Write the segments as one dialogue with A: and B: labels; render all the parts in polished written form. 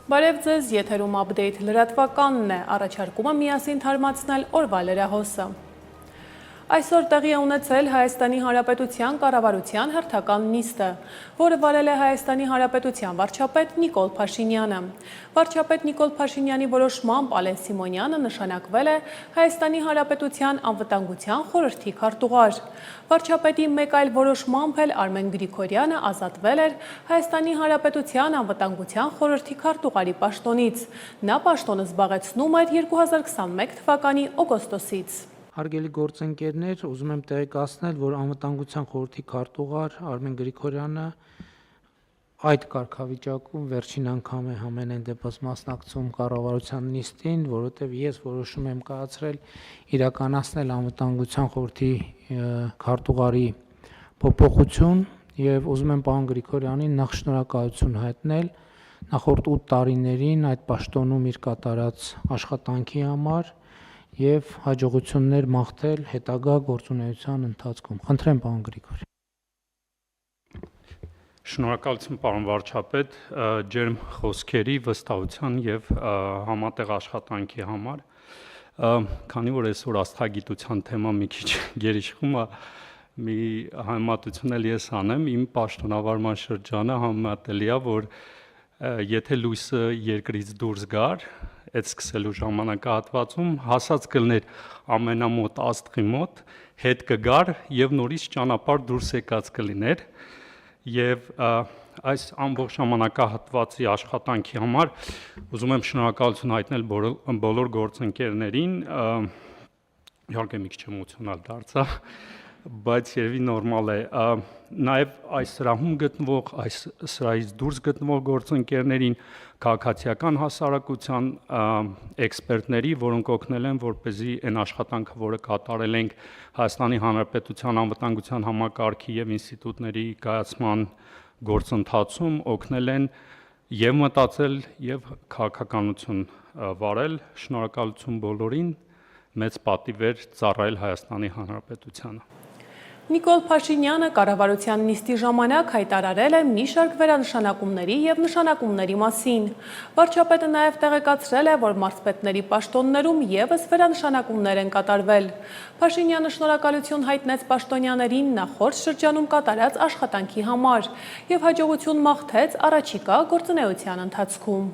A: Բարև ձեզ, եթերում update լրատվականն է, առաջարկումը միասին թարմացնել օրվա լրահոսը։ Այսօր տեղի է ունեցել Հայաստանի Հանրապետության կառավարության հերթական նիստը, որը վարել է Հայաստանի Հանրապետության վարչապետ Նիկոլ Փաշինյանը։ Վարչապետ Նիկոլ Փաշինյանի որոշմամբ Ալեն Սիմոնյանը նշանակվել է Հայաստանի Հանրապետության անվտանգության խորհրդի քարտուղար։ Վարչապետի մեկ այլ որոշմամբ էլ Արմեն Գրիգորյանը ազատվել էր Հայաստանի Հանրապետության անվտանգության խորհրդի քարտուղարի պաշտոնից։ Նա պաշտոնը զբաղեցնում էր 2021 թվականի օգոստոսից։
B: Հարգելի գործընկերներ, ուզում եմ տեղեկացնել, որ անվտանգության խորհրդի քարտուղար Արմեն Գրիգորյանը այդ կարգավիճակում վերջին անգամ է համենայն դեպս մասնակցում կառավարության նիստին, որովհետև ես որոշում եմ կայացրել իրականացնել անվտանգության խորհրդի քարտուղարի փոփոխություն եւ ուզում եմ պարոն Գրիգորյանին նախ շնորհակալություն հայտնել նախորդ 8 տարիներին այդ պաշտոնում իր կատարած աշխատանքի համար եւ հաջողություններ մաղթել հետագա գործունեության ընթացքում։ Խնդրեմ, պարոն Գրիգորյան։
C: Շնորհակալություն, պարոն վարչապետ, ջերմ խոսքերի, վստահության եւ համատեղ աշխատանքի համար։ Քանի որ այսօր աստղագիտության թեման մի քիչ գերիշխում է, մի համեմատություն էլ ես անեմ, իմ պաշտոնավարման շրջանը համեմատելի է, որ եթե լույսը երկրից դուրս գար, այդ սկսելու ժամանակահատվածում հասած կլներ ամենամոտ աստղի մոտ, հետ կգար եւ նորից ճանապարհ դուրս եկած կլիներ եւ այս ամբողջ ժամանակահատվածի աշխատանքի համար ուզում եմ շնորհակալություն հայտնել բոլոր գործընկերներին, իհարկե մի քիչ էմոցիոնալ դարձա, բայց երևի նորմալ է, նաև այս սրահում գտնվող, այս սրահից դուրս գտնվող գործընկերներին, քաղաքացիական հասարակության էքսպերտների, որոնք օգնել են, որպեսզի այն աշխատանքը, որը կատարել ենք Հայաստանի Հանրապետության անվտանգության համակարգի եւ ինստիտուտների կայացման գործընթացում, օգնել են եւ մտածել եւ քաղաքականություն վարել, շնորհակալություն բոլորին, մեծ պատիվ էր ծառայել Հայաստանի Հանրապետությանը։
A: Նիկոլ Փաշինյանը կառավարության նիստի ժամանակ հայտարարել է մի շարք վերանշանակումների եւ նշանակումների մասին։ Վարչապետը նաեւ տեղեկացրել է, որ մարզպետների պաշտոններում եւս վերանշանակումներ են կատարվել։ Փաշինյանը շնորհակալություն հայտնեց պաշտոնյաներին նախորդ շրջանում կատարած աշխատանքի համար եւ հաջողություն մաղթեց առաջիկա գործունեության ընթացքում։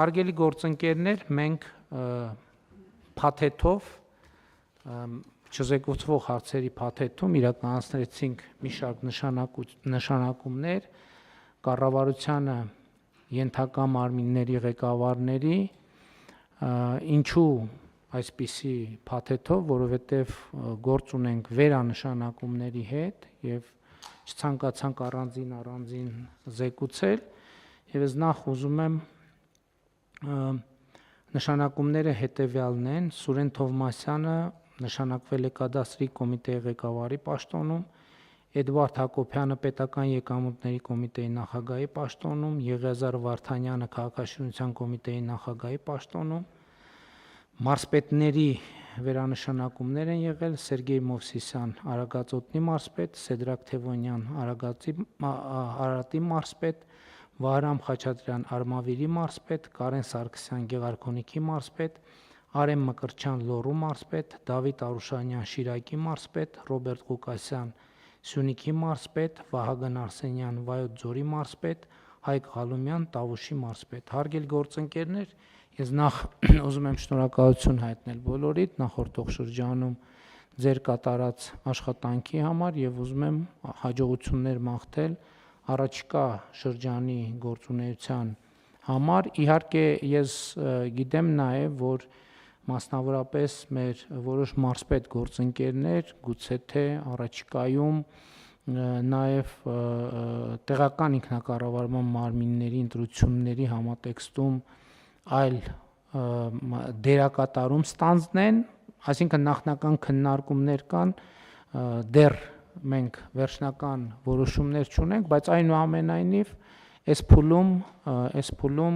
B: Հարգելի գործընկերներ, մենք փաթեթով չզեկուցվող հարցերի փաթեթում իրականացրեցինք մի շարք նշանակումներ կառավարությանը ենթակա մարմինների ղեկավարների, ինչու այսպիսի փաթեթով, որովհետև գործ ունենք վերանշանակումների հետ եւ չցանկացանք առանձին զեկուցել եւ ես նախ ուզում եմ նշանակումները հետեւյալն են. Սուրեն Թովմասյանը նշանակվել է կադաստրի կոմիտեի ղեկավարի պաշտոնում, Էդվարդ Հակոբյանը պետական եկամուտների կոմիտեի նախագահի պաշտոնում, Եղիազար Վարդանյանը քաղաքաշինության կոմիտեի նախագահի պաշտոնում, մարզպետների վերանշանակումներ են եղել Սերգեյ Մովսիսյան Արագածոտնի մարզպետ, Սեդրակ Թևոնյան Արարատի մարզպետ, Վահրամ Խաչատրյան Արմավիրի մարզպետ, Կարեն Սարգսյան Գեղարքոնիքի մարզպետ, Արեմ Մկրտչյան Լոռու մարզպետ, Դավիթ Արուշանյան Շիրակի մարզպետ, Ռոբերտ Ղուկասյան Սյունիքի մարզպետ, Վահագն Արսենյան Վայոց ձորի մարզպետ, Հայկ Ղալումյան Տավուշի մարզպետ։ Հարգելի գործընկերներ, ես նախ ուզում եմ շնորհակալություն հայտնել բոլորիդ նախորդող շրջանում ձեր կատարած աշխատանքի համար եւ ուզում եմ հաջողություններ մաղթել առաջիկա շրջանի գործունեության համար։ Իհարկե ես գիտեմ նաեւ, որ մասնավորապես մեր որոշ մարզպետ գործընկերներ գուցե թե առաջիկայում նաև տեղական ինքնակառավարման մարմինների ընտրությունների համատեքստում այլ դերակատարում ստանձնեն, այսինքն նախնական քննարկումներ կան, դեռ մենք վերջնական որոշումներ չունենք, բայց այնուամենայնիվ այս փուլում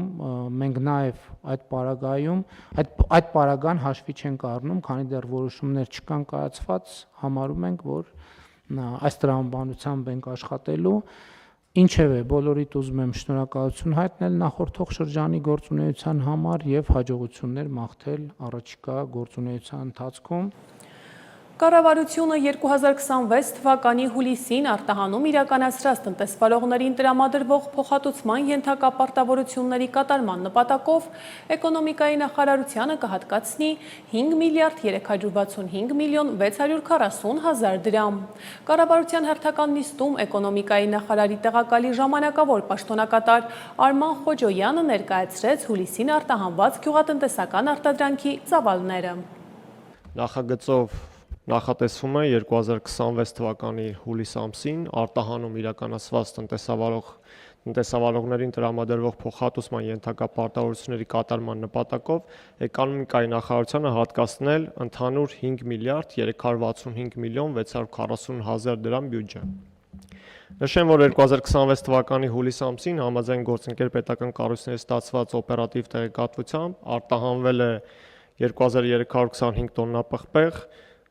B: մենք նաև այդ պարագան հաշվի չենք առնում, քանի դեռ որոշումներ չկան կայացված, համարում ենք, որ այս տրամաբանությամբ ենք աշխատելու, Ինչևէ, բոլորիդ ուզում եմ շնորհակալություն հայտնել նախորդող շրջանի գործունեության համար եւ հաջողություններ մաղթել առաջիկա գործունեության ընթացքում։
A: Կառավարությունը 2026 թվականի հուլիսին արտահանում իրականացրած տնտեսվարողներին տրամադրվող փոխհատուցման ենթակա պարտավորությունների կատարման նպատակով էկոնոմիկայի նախարարությանը կհատկացնի 5 միլիարդ 365 միլիոն 640 հազար դրամ։ Կառավարության հերթական նիստում էկոնոմիկայի նախարարի տեղակալի ժամանակավոր պաշտոնակատար Արման Խոջոյանը ներկայացրեց հուլիսին արտահանված գյուղատնտեսական արտադրանքի ծավալները։
D: Նախագծով նախատեսվում է 2026 թվականի հուլիս ամսին արտահանում իրականացված տնտեսավարողներին տրամադրվող փոխհատուցման ենթակա պարտավորությունների կատարման նպատակով էկոնոմիկայի նախարարությանը հատկացնել ընդհանուր 5 միլիարդ 365 միլիոն 640 հազար դրամ բյուջե։ Նշեմ, որ 2026 թվականի հուլիս ամսին համաձայն գործընկեր պետական կառույցների ստացված օպերատիվ տեղեկատվությամբ արտահանվել է 2325 տոննա պղպեղ,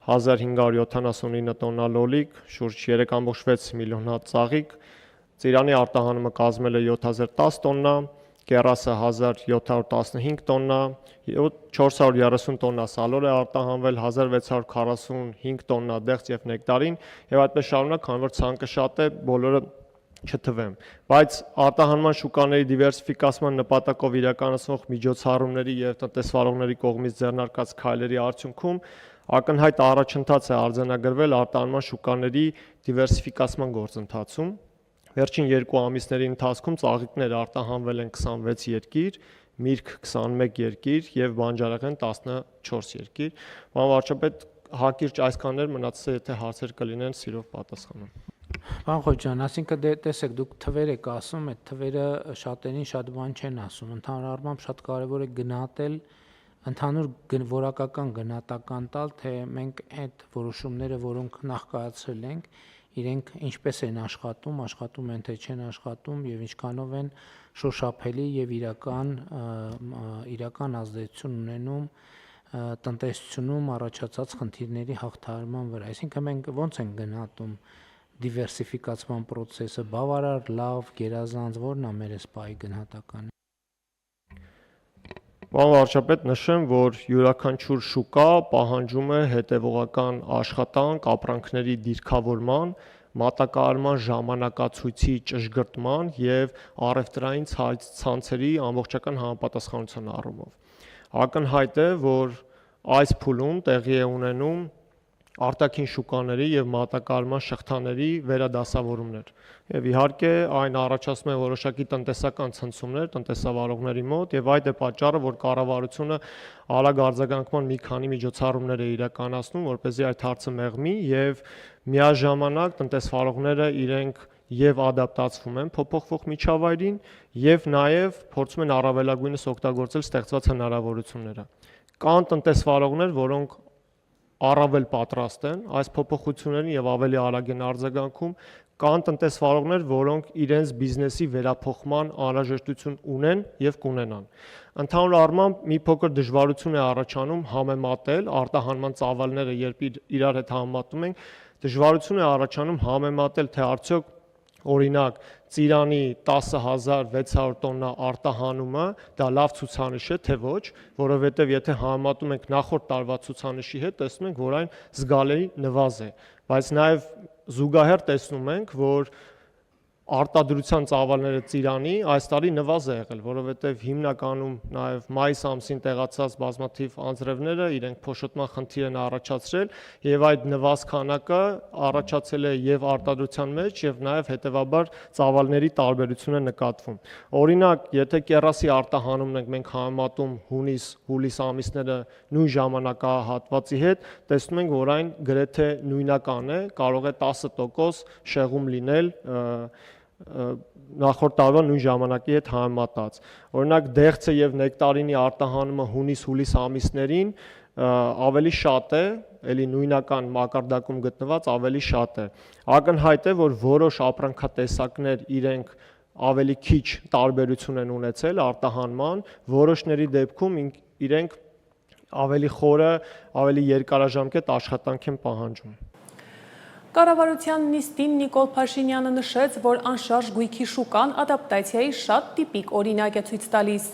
D: 1579 տոննա լոլիկ, շուրջ 3.6 միլիոն հատ ծաղիկ, ծիրանի արտահանումը կազմել է 7010 տոննա, կեռասը 1715 տոննա, 430 տոննա սալոր է արտահանվել, 1645 տոննա դեղց եւ նեկտարին եւ այդպես շարունակ, քանի որ ցանկը շատ է, բոլորը չթվեմ, բայց արտահանման շուկաների դիվերսիֆիկացման նպատակով իրականացվող միջոցառումների եւ տնտեսվարողների կողմից ձեռնարկած քայլերի արդյունքում ակնհայտ առաջընթաց է արձանագրվել արտահանման շուկաների դիվերսիֆիկացման գործընթացում։ Վերջին 2 ամիսների ընթացքում ծաղիկներ արտահանվել են 26 երկիր, միրգ 21 երկիր եւ բանջարեղեն 14 երկիր։ Պարոն վարչապետ, հակիրճ այսքաններ մնացել, եթե հարցեր կլինեն, սիրով պատասխանեմ։
B: Պարոն Խոջյան, ասինքն տեսեք, դուք թվեր եք ասում, այդ թվերը շատերին շատ բան չեն ասում։ Ընդհանուր առմամբ շատ կարևոր է գնահատել ընդհանուր որակական գնահատական տալ, թե մենք այդ որոշումները, որոնք նախ կայացրել ենք, իրենք ինչպես են աշխատում են թե չեն աշխատում եւ ինչքանով են շոշափելի եւ իրական ազդեցություն ունենում տնտեսությունում առաջացած խնդիրների հաղթահարման վրա։ Այսինքն մենք ո՞նց ենք գնահատում դիվերսիֆիկացման process-ը, բավարար, լավ, գերազանց, որն է մեր սպայի գնահատականը։
D: Պարոն վարչապետ, նշեմ, որ յուրաքանչյուր շուկա պահանջում է հետևողական աշխատանք, ապրանքների դիրքավորման, մատակարարման ժամանակացույցի ճշգրտման եւ առևտրային ցանցերի ամբողջական համապատասխանության առումով։ Ակնհայտ է, որ այս փուլում տեղի է ունենում արտաքին շուկաների եւ մատակարարման շղթաների վերադասավորումներ։ Եվ իհարկե այն առաջացնում է որոշակի տնտեսական ցնցումներ տնտեսավարողների մոտ եւ այդ է պատճառը, որ կառավարությունը արագ արձագանքման մի քանի միջոցառումներ է իրականացնում, որպեսզի այդ հարցը մեղմի եւ միաժամանակ տնտեսվարողները իրենք եւ ադապտացվում են փոփոխվող միջավայրին եւ նաեւ փորձում են առավելագույնս օգտագործել ստեղծված հնարավորությունները։ Կան տնտեսվարողներ, որոնք առավել պատրաստ են այս փոփոխություններին եւ ավելի արագ են արձագանքում, կան տնտեսվարողներ, որոնք իրենց բիզնեսի վերափոխման անհրաժեշտություն ունեն եւ կունենան։ Ընդհանուր առմամբ մի փոքր դժվարություն է առաջանում համեմատել արտահանման ծավալները, երբ իրար հետ համեմատում ենք, դժվարություն է առաջանում համեմատել, թե արդյոք օրինակ ծիրանի 10600 տոննա արտահանումը դա լավ ցուցանիշ է, թե ոչ, որովհետև եթե համեմատում ենք նախորդ տարվա ցուցանիշի հետ, տեսնում ենք, որ այն զգալի նվազ է, բայց նաև զուգահեռ տեսնում ենք, որ արտադրության ծավալները ծիրանի այս տարի նվազ է եղել, որովհետև հիմնականում նաև մայիս ամսին տեղացած բազմաթիվ անձրևները իրենք փոշոտման խնդիր են առաջացրել եւ այդ նվազ քանակը առաջացել է եւ արտադրության մեջ եւ նաև հետեւաբար ծավալների տարբերություն է նկատվում։ Օրինակ, եթե կեռասի արտահանումն ենք մենք համեմատում հունիս ամիսները նույն ժամանակահատվածի հետ, տեսնում ենք, որ այն գրեթե նույնական է, կարող է 10% շեղում լինել նախորդ տարվա նույն ժամանակի հետ համեմատած։ Օրինակ դեղցը եւ նեկտարինի արտահանումը հունիս-հուլիս ամիսներին ավելի շատ է, էլի նույնական մակարդակում գտնված ավելի շատ է։ Ակնհայտ է, որ որոշ ապրանքատեսակներ իրենք ավելի քիչ տարբերություն են ունեցել արտահանման, որոշների դեպքում իրենք ավելի խորը, ավելի երկարաժամկետ աշխատանք են պահանջում։
A: Կառավարության նիստին Նիկոլ Փաշինյանը նշեց, որ անշարժ գույքի շուկան ադապտացիայի շատ տիպիկ օրինակ է ցույց տալիս։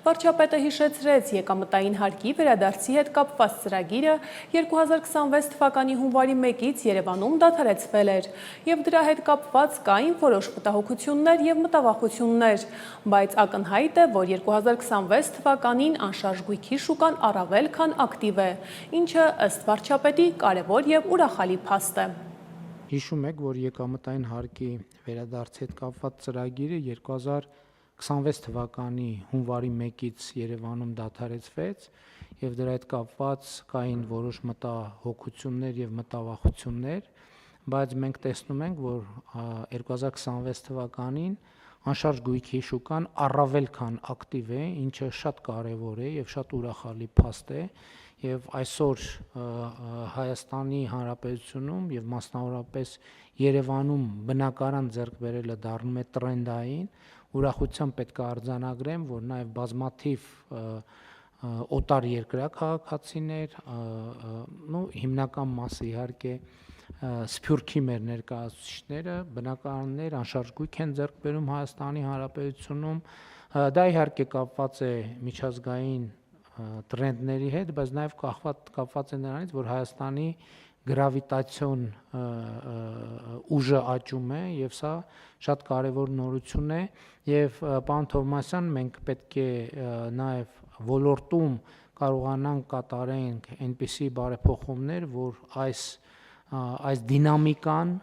A: Վարչապետը հիշեցրեց եկամտային հարկի վերադարձի հետ կապված ծրագիրը 2026 թվականի հունվարի 1-ից Երևանում դադարեցվել էր, եւ դրա հետ կապված կային որոշ մտահոգություններ եւ մտավախություններ, բայց ակնհայտ է, որ 2026 թվականին անշարժ գույքի շուկան առավել քան ակտիվ է, ինչը ըստ վարչապետի կարևոր եւ ուրախալի փաստ է։
B: Հիշում եք, որ եկամտային հարկի վերադարձի հետ կապված ծրագիրը 2026 թվականի հունվարի 1-ից Երևանում դադարեցվեց եւ դրա հետ կապված կային որոշ մտահոգություններ եւ մտավախություններ, բայց մենք տեսնում ենք, որ 2026 թվականին անշարժ գույքի շուկան առավել քան ակտիվ է, ինչը շատ կարևոր է եւ շատ ուրախալի փաստ է, եւ այսօր Հայաստանի Հանրապետությունում եւ մասնավորապես Երևանում բնակարան ձեռք բերելը դառնում է տրենդային, ուրախությամբ պետք է արձանագրեմ, որ նաեւ բազմաթիվ օտար երկրյա քաղաքացիներ, հիմնական մասը իհարկե Սփյուռքի մեր ներկայացուցիչները բնակարաններ անշարժ գույք են ձեռք բերում Հայաստանի Հանրապետությունում, դա իհարկե կապված է միջազգային տրենդների հետ, բայց նաև կապված է նրանից, որ Հայաստանի գրավիտացիոն ուժը աճում է եւ սա շատ կարեւոր նորություն է եւ պարոն Թովմասյան, մենք պետք է նաև ոլորտում կարողանանք կատարենք այնպիսի բարեփոխումներ, որ այս դինամիկան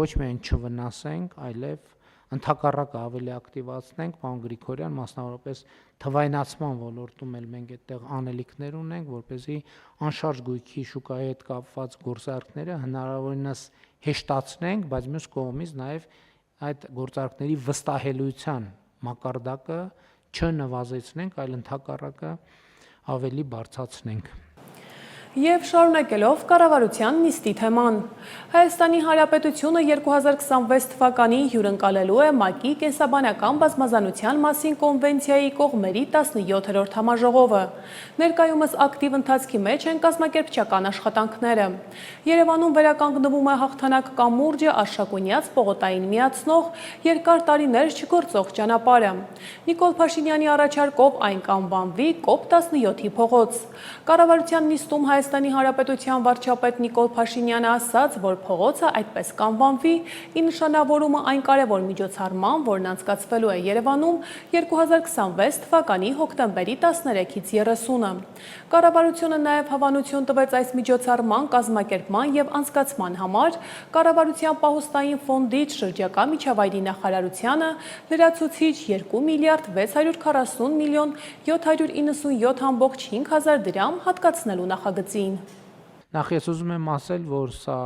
B: ոչ միայն չվնասենք, այլև ընդհակառակը ավելի ակտիվացնենք, պարոն Գրիգորյան, մասնավորապես թվայնացման ոլորտում էլ մենք այդտեղ անելիքներ ունենք, որպեսզի անշարժ գույքի շուկայի հետ կապված գործարքները հնարավորինս հեշտացնենք, բայց մյուս կողմից նաև այդ գործարքների վստահելիության մակարդակը չնվազեցնենք, այլ ընդհակառակը ավելի բարձրացնենք։
A: Եվ շարունակելով կառավարության նիստի թեման, Հայաստանի Հանրապետությունը 2026 թվականին հյուրընկալելու է ՄԱԿ-ի կենսաբանական բազմազանության մասին կոնվենցիայի կողմերի 17-րդ համաժողովը։ Ներկայումս ակտիվ ընթացքի մեջ են կազմակերպչական աշխատանքները։ Երևանում վերականգնվում է հաղթանակ կամուրջը Արշակունյաց պողոտային միացնող երկար տարիներ չգործող ճանապարհը։ Նիկոլ Փաշինյանի առաջարկով այն կանվանվի COP17-ի փողոց։ Կառավարության նիստում Հայաստանի Հանրապետության վարչապետ Նիկոլ Փաշինյանը ասաց, որ փողոցը այդպես կանվանվի ի նշանավորումը այն կարևոր միջոցառման, որն անցկացվելու է Երևանում 2026 թվականի հոկտեմբերի 13-ից 30-ը։ Կառավարությունը նաև հավանություն տվեց այս միջոցառման կազմակերպման եւ անցկացման համար Կառավարության պահոստային ֆոնդից շրջակա միջավայրի նախարարությանը լրացուցիչ 2 միլիարդ 640 միլիոն 797.5 հազար դրամ հատկացնելու նախագծին։
B: Նախ ես ուզում եմ ասել, որ սա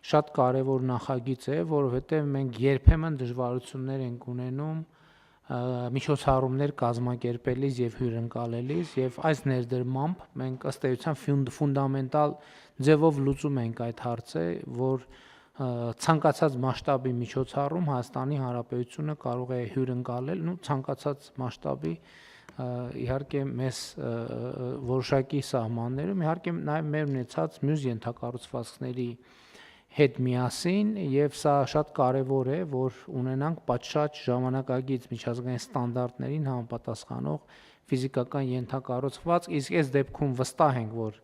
B: շատ կարևոր նախագիծ է, որովհետև մենք երբեմն դժվարություններ ենք ունենում միջոցառումներ կազմակերպելիս եւ հյուրընկալելիս եւ այս ներդրմամբ մենք ըստ էության ֆունդամենտալ ձևով լուծում ենք այդ հարցը, որ ցանկացած մասշտաբի միջոցառում Հայաստանի Հանրապետությունը կարող է հյուրընկալել, ցանկացած մասշտաբի իհարկե մեզ որոշակի սահմաններում, իհարկե նաև մեր ունեցած մյուս ենթակառուցվածքների հետ միասին եւ սա շատ կարեւոր է, որ ունենանք պատշաճ ժամանակակից միջազգային ստանդարտներին համապատասխանող ֆիզիկական ենթակառուցվածք, իսկ այս դեպքում վստահ ենք, որ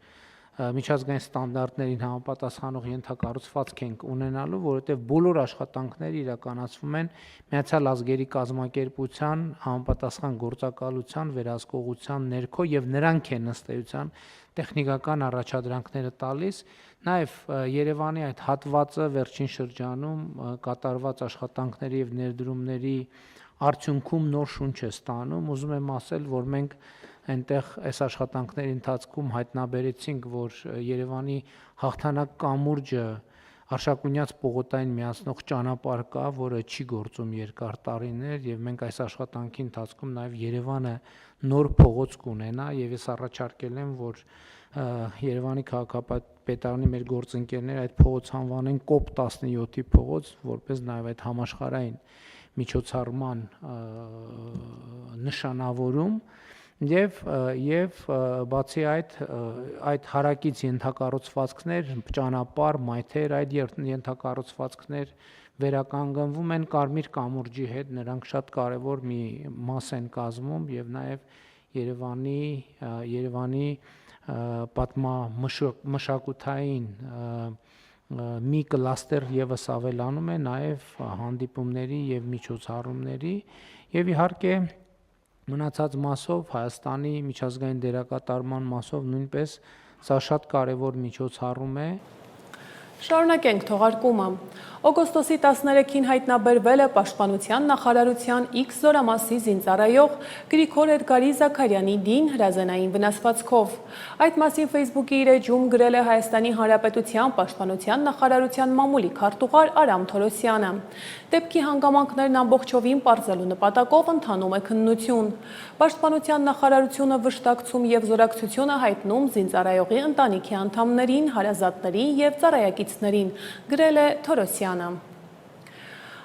B: միջազգային ստանդարտներին համապատասխանող ենթակառուցվածք ենք ունենալու, որովհետև բոլոր աշխատանքները իրականացվում են Միացյալ Ազգերի կազմակերպության համապատասխան գործակալության վերահսկողության ներքո եւ նրանք են ըստ էության տեխնիկական առաջադրանքները տալիս, նաեւ Երևանի այդ հատվածը վերջին շրջանում կատարված աշխատանքների եւ ներդրումների արդյունքում նոր շունչ է ստանում, ուզում եմ ասել, որ մենք այնտեղ այս աշխատանքների ընթացքում հայտնաբերեցինք, որ Երևանի հաղթանակ կամուրջը Արշակունյաց պողոտային միացնող ճանապարհ կա, որը չի գործում երկար տարիներ եւ մենք այս աշխատանքի ընթացքում նաեւ Երևանը նոր փողոց կունենա եւ ես առաջարկել եմ, որ Երևանի քաղաքապետարանի մեր գործընկերները այդ փողոց անվանեն COP17-ի փողոց, որպես նաեւ այդ համաշխարհային միջոցառման նշանավորում եւ բացի այդ հարակից ենթակառուցվածքներ, ճանապարհ, մայթեր, այդ ենթակառուցվածքներ վերականգնվում են Կարմիր կամուրջի հետ, նրանք շատ կարևոր մի մաս են կազմում եւ նաեւ Երևանի պատմամշակութային մի կլաստեր եւս ավելանում է նաեւ հանդիպումների եւ միջոցառումների եւ իհարկե մնացած մասով Հայաստանի միջազգային դերակատարման մասով նույնպես սա շատ կարևոր միջոցառում է։
A: Շարունակենք թողարկումը։ Օգոստոսի 13-ին հայտնաբերվել է Պաշտպանության նախարարության X զորամասի զինծառայող Գրիգոր Էդգարի Զաքարյանի դին հրազենային վնասվածքով։ Այդ մասին Facebook-ի իր էջում գրել է Հայաստանի Հանրապետության Պաշտպանության նախարարության մամուլի քարտուղար Արամ Թորոսյանը։ Դեպքի հանգամանքներն ամբողջովին պարզելու նպատակով ընթանում է քննություն։ Պաշտպանության նախարարությունը վշտակցում եւ զորակցությունը հայտնում զինծառայողի ընտանիքի անդամներին, հարազատներին եւ ծառայակիցներին, գրել է Թորոսյանը։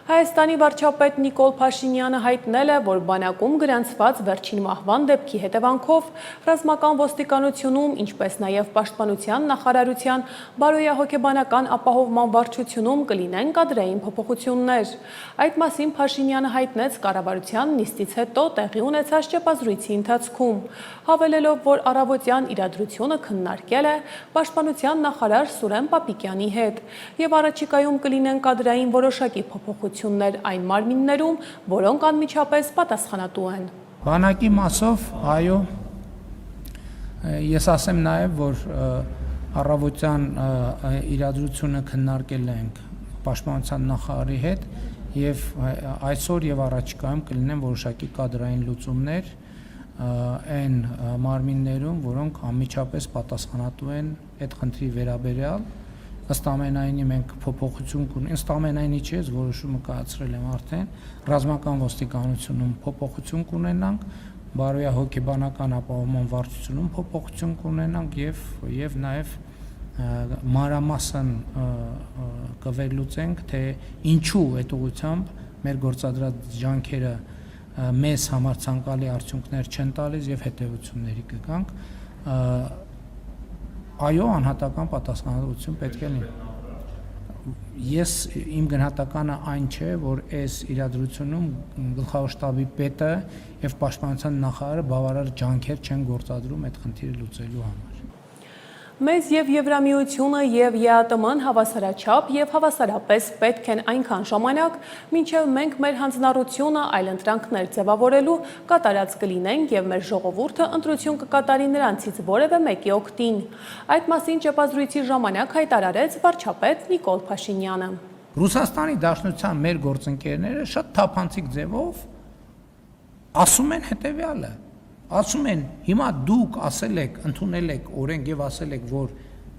A: Հայաստանի վարչապետ Նիկոլ Փաշինյանը հայտնել է, որ բանակում գրանցված վերջին մահվան դեպքի հետևանքով ռազմական ոստիկանությունում, ինչպես նաև Պաշտպանության նախարարության բարոյահոգեբանական ապահովման վարչությունում կլինեն կադրային փոփոխություններ։ Այդ մասին Փաշինյանը հայտնեց կառավարության նիստից հետո տեղի ունեցած ճեպազրույցի ընթացքում, հավելելով, որ առավոտյան իրադրությունը քննարկել է Պաշտպանության նախարար Սուրեն Պապիկյանի հետ եւ առաջիկայում կլինեն կադրային որոշակի փոփոխություններ այն մարմիններում, որոնք անմիջապես պատասխանատու են։
B: Բանակի մասով, այո, ես ասեմ նաև, որ առավոտյան իրադրությունը քննարկել ենք Պաշտպանության նախարարի հետ եւ այսօր եւ առաջիկայում կլինեն որոշակի կադրային լուծումներ այն մարմիններում, որոնք անմիջապես պատասխանատու են այդ խնդրի վերաբերյալ։ Ըստ ամենայնի մենք փոփոխություն կունենք, ըստ ամենայնի չէ, ես որոշումը կայացրել եմ արդեն, ռազմական ոստիկանությունում փոփոխություն կունենանք, բարոյահոգեբանական ապահովման վարչությունում փոփոխություն կունենանք եւ նաեւ մանրամասն կվերլուծենք, թե ինչու այդ ուղղությամբ մեր գործադրած ջանքերը մեզ համար ցանկալի արդյունքներ չեն տալիս եւ հետեւությունների կգանք։ Այո, անհատական պատասխանատվություն պետք է լինի։ Իմ գնահատականը այն չէ, որ այս իրադրությունում գլխավոր շտաբի պետը եւ Պաշտպանության նախարարը բավարար ջանքեր չեն գործադրում այդ խնդիրը լուծելու համար։
A: Մեզ եւ Եվրամիությունը եւ ԵԱՏՄ-ն հավասարաչափ եւ հավասարապես պետք են այնքան ժամանակ, մինչեւ մենք մեր հանձնառությունը այլընտրանքներ ձևավորելու կատարած կլինենք եւ մեր ժողովուրդը ընտրություն կկատարի նրանցից որևէ մեկի օգտին։ Այդ մասին ճեպազրույցի ժամանակ հայտարարեց վարչապետ Նիկոլ Փաշինյանը։
B: Ռուսաստանի Դաշնության մեր գործընկերները շատ թափանցիկ ձևով ասում են հետեւյալը. ասում են, հիմա դուք ասել եք, ընդունել եք օրենք եւ ասել եք, որ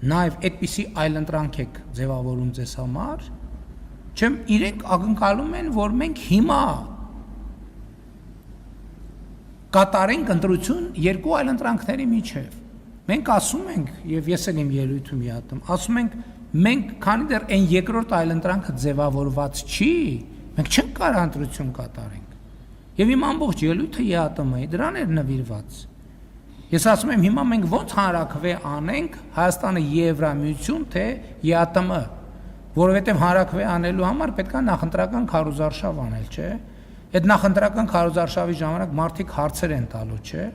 B: նաեւ այդպիսի այլընտրանք եք ձևավորում ձեզ համար, չեմ իրենք ակնկալում են, որ մենք հիմա կատարենք ընտրություն երկու այլընտրանքների միջև։ Մենք ասում ենք, եւ ես էլ իմ ելույթում յատում, ասում ենք, մենք քանի դեռ այն երկրորդ այլընտրանքը ձևավորված չի, մենք չենք կարող ընտրություն կատարենք։ Եվ իմ ամբողջ ելույթը ԵԱՏՄ-ի դրան էր նվիրված։ Ես ասում եմ, հիմա մենք ո՞նց հանրաքվե անենք Հայաստանը Եվրամիություն, թե ԵԱՏՄ, որովհետև հանրաքվե անելու համար պետք է նախընտրական քարոզարշավ անել, չէ՞։ Այդ նախընտրական քարոզարշավի ժամանակ մարդիկ հարցեր են տալու, չէ՞։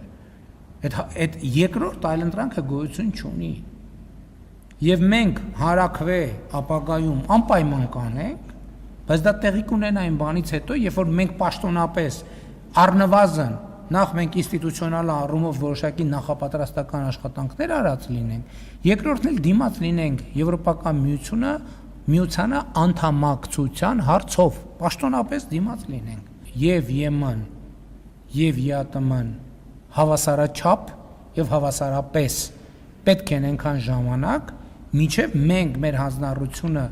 B: Այդ երկրորդ այլընտրանքը գոյություն չունի։ Եվ մենք հանրաքվե ապագայում անպայման կանենք, բայց դա տեղի կունենա այն բանից հետո, երբ որ մենք պաշտոնապես առնվազն նախ մենք ինստիտուցիոնալ առումով որոշակի նախապատրաստական աշխատանքներ արած լինենք, երկրորդն էլ դիմաց լինենք Եվրոպական միությանը անդամակցության հարցով, պաշտոնապես դիմաց լինենք։ Եվ ԵՄ-ն, եւ ԵԱՏՄ-ն հավասարաչափ եւ հավասարապես պետք է այնքան ժամանակ, մինչեւ մենք մեր հանձնառությունը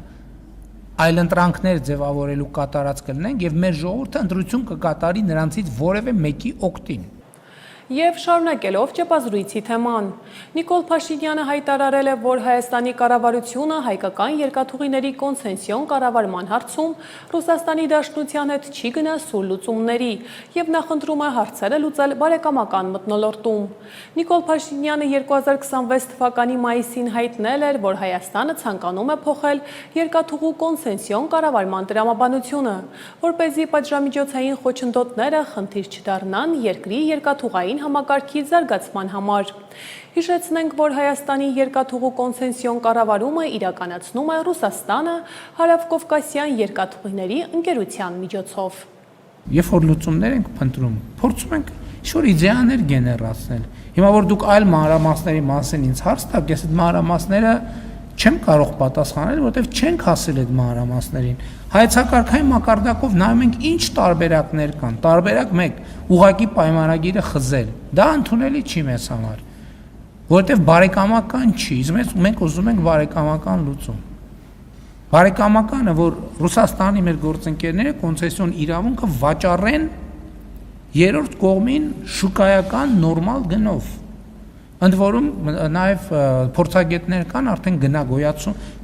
B: այլընտրանքներ ձևավորելու կատարած կլինենք եւ մեր ժողովուրդը ընտրություն կկատարի նրանցից որևէ մեկի օգտին։
A: Եվ շարունակելով ճեպազրույցի թեման, Նիկոլ Փաշինյանը հայտարարել է, որ Հայաստանի կառավարությունը հայկական երկաթուղիների կոնցեսիոն կառավարման հարցում Ռուսաստանի Դաշնության հետ չի գնա սուր լուծումների եւ նախընտրում է հարցերը լուծել բարեկամական մթնոլորտում։ Նիկոլ Փաշինյանը 2026 թվականի մայիսին հայտնել էր, որ Հայաստանը ցանկանում է փոխել երկաթուղու կոնցեսիոն կառավարման տրամաբանությունը, որպեսզի պատժամիջոցային խոչընդոտները խնդիր չդառնան երկրի երկաթուղային համակարգի զարգացման համար։ Հիշեցնենք, որ Հայաստանի երկաթուղու կոնցեսիոն կառավարումը իրականացնում է Ռուսաստանը Հարավկովկասյան երկաթուղիների ընկերության միջոցով։
B: Երբ որ լուծումներ ենք փնտրում, փորձում ենք ինչ-որ իդեաներ գեներացնել։ Հիմա որ դուք այլ մանրամասների մասին ինձ հարց տաք, ես այդ մանրամասները չեմ կարող պատասխանել, որովհետև չենք հասել այդ մանրամասներին։ Հայեցակարգային մակարդակով նայում ենք ինչ տարբերակներ կան։ Տարբերակ 1՝ ուղղակի պայմանագիրը խզել։ Դա ընդունելի չի մեզ համար, որովհետև բարեկամական չի, իսկ մենք ուզում ենք բարեկամական լուծում։ Բարեկամականը, որ Ռուսաստանի մեր գործընկերները կոնցեսիոն իրավունքը վաճառեն երրորդ կողմին շուկայական նորմալ գնով։ Ընդ որում նաև փորձագետներ կան, արդեն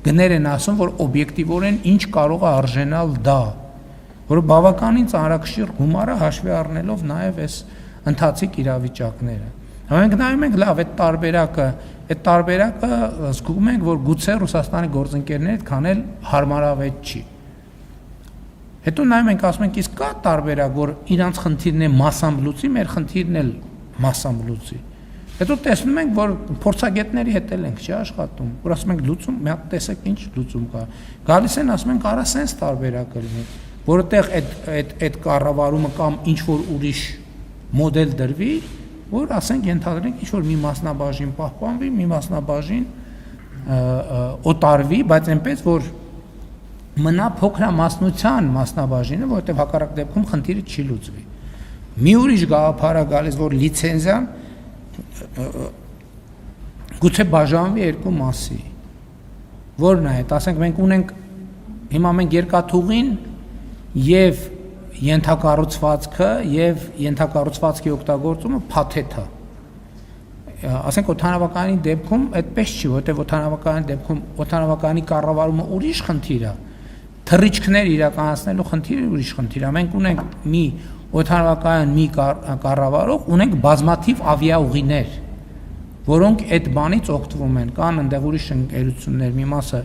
B: գներ են ասում, որ օբյեկտիվորեն ինչ կարող է արժենալ դա, որը բավականին ծանրակշիռ գումար է հաշվի առնելով նաև այս ընթացիկ իրավիճակները։ Մենք նայում ենք լավ այդ տարբերակը զգում ենք, որ գուցե Ռուսաստանի գործընկերները այդքան էլ հարմարավետ չի։ Հետո նայում ենք, ասում ենք, իսկ կա տարբերակ, որ իրանց խնդիրն է մասամբ լուծի, մեր խնդիրն էլ մասամբ լուծի։ Հետո տեսնում ենք, որ փորձագետների հետ ենք չի աշխատում, որ ասում ենք լուծում, մի հատ տեսեք ինչ լուծում կա։ Գալիս են ասում ենք, արա սենց տարբերակ լինի, որովհետև այդ կառավարումը կամ ինչ որ ուրիշ մոդել դրվի, որ ասենք ենթադրենք ինչ որ մի մասնաբաժին պահպանվի, մի մասնաբաժին օտարվի, բայց այնպես որ մնա փոքրամասնության մասնաբաժինը, որովհետև հակառակ դեպքում խնդիրը չի լուծվի։ Մի ուրիշ գաղափար է գալիս, որ լիցենզիան գուցե բաժանվի երկու մասի, որն է, ասենք մենք ունենք, հիմա մենք երկաթուղին և ենթակառուցվածքը և ենթակառուցվածքի օգտագործումը փաթեթ է, ասենք օդանավականի դեպքում այդպես չի, որտեղ օդանավականի դեպքում օդանավականի կառավարումը ուրիշ խնդիր է, թռիչքներ իրականացնելու խնդիրը ուրիշ խնդիր է, մենք ունենք մի օդանավակայան մի կառավարող, ունենք բազմաթիվ ավիաուղիներ, որոնք այդ բանից օգտվում են, կան այնտեղ ուրիշ ընկերություններ, մի մասը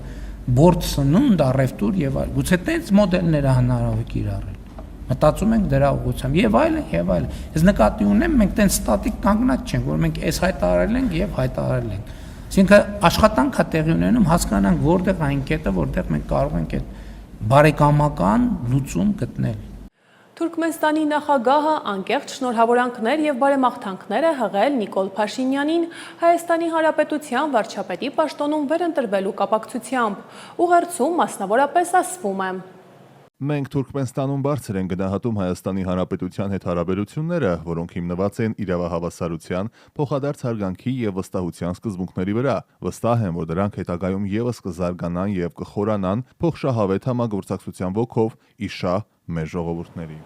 B: բորդ սնունդ, առևտուր եւ այլ, գուցե տենց մոդելները հնարավոր է կիրառել։ Մտածում ենք դրա ուղղությամբ եւ այլն եւ այլն։ Ես նկատի ունեմ, մենք տենց ստատիկ կանգնած չենք, որ մենք այս հայտարարել ենք եւ հայտարարել ենք։ Այսինքն աշխատանք է տեղի ունենում, հասկանանք որտեղ այն կետը, որտեղ մենք կարող ենք այդ բարեկամական լուծում գտնել։
A: Թուրքմենստանի նախագահը անկեղծ շնորհավորանքներ եւ բարեմաղթանքներ է հղել Նիկոլ Փաշինյանին Հայաստանի Հանրապետության վարչապետի պաշտոնում վերընտրվելու կապակցությամբ։ Ուղերձում մասնավորապես ասվում է.
E: Մենք Թուրքմենստանում բարձր են գնահատում Հայաստանի Հանրապետության հետ հարաբերությունները, որոնք հիմնված են իրավահավասարության, փոխադարձ հարգանքի եւ վստահության սկզբունքների վրա։ Վստահ եմ, որ դրանք հետագայում եւս կզարգանան եւ կխորանան փոխշահավետ համագործակցության ոգով ի շահ մեր ժողովուրդների։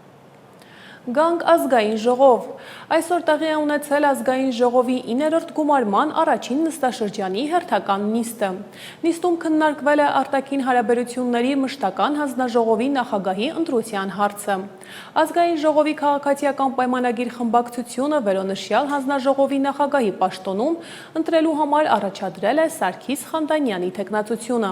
A: Գանք ազգային ժողով։ Այսօր տեղի է ունեցել ազգային ժողովի 9-րդ գումարման առաջին նստաշրջանի հերթական նիստը։ Նիստում քննարկվել է արտաքին հարաբերությունների մշտական հանձնաժողովի նախագահի ընտրության հարցը։ Ազգային ժողովի քաղաքացիական պայմանագիր խմբակցությունը վերոնշյալ հանձնաժողովի նախագահի պաշտոնում ընտրելու համար առաջադրել է Սարգիս Խանդանյանի թեկնածությունը։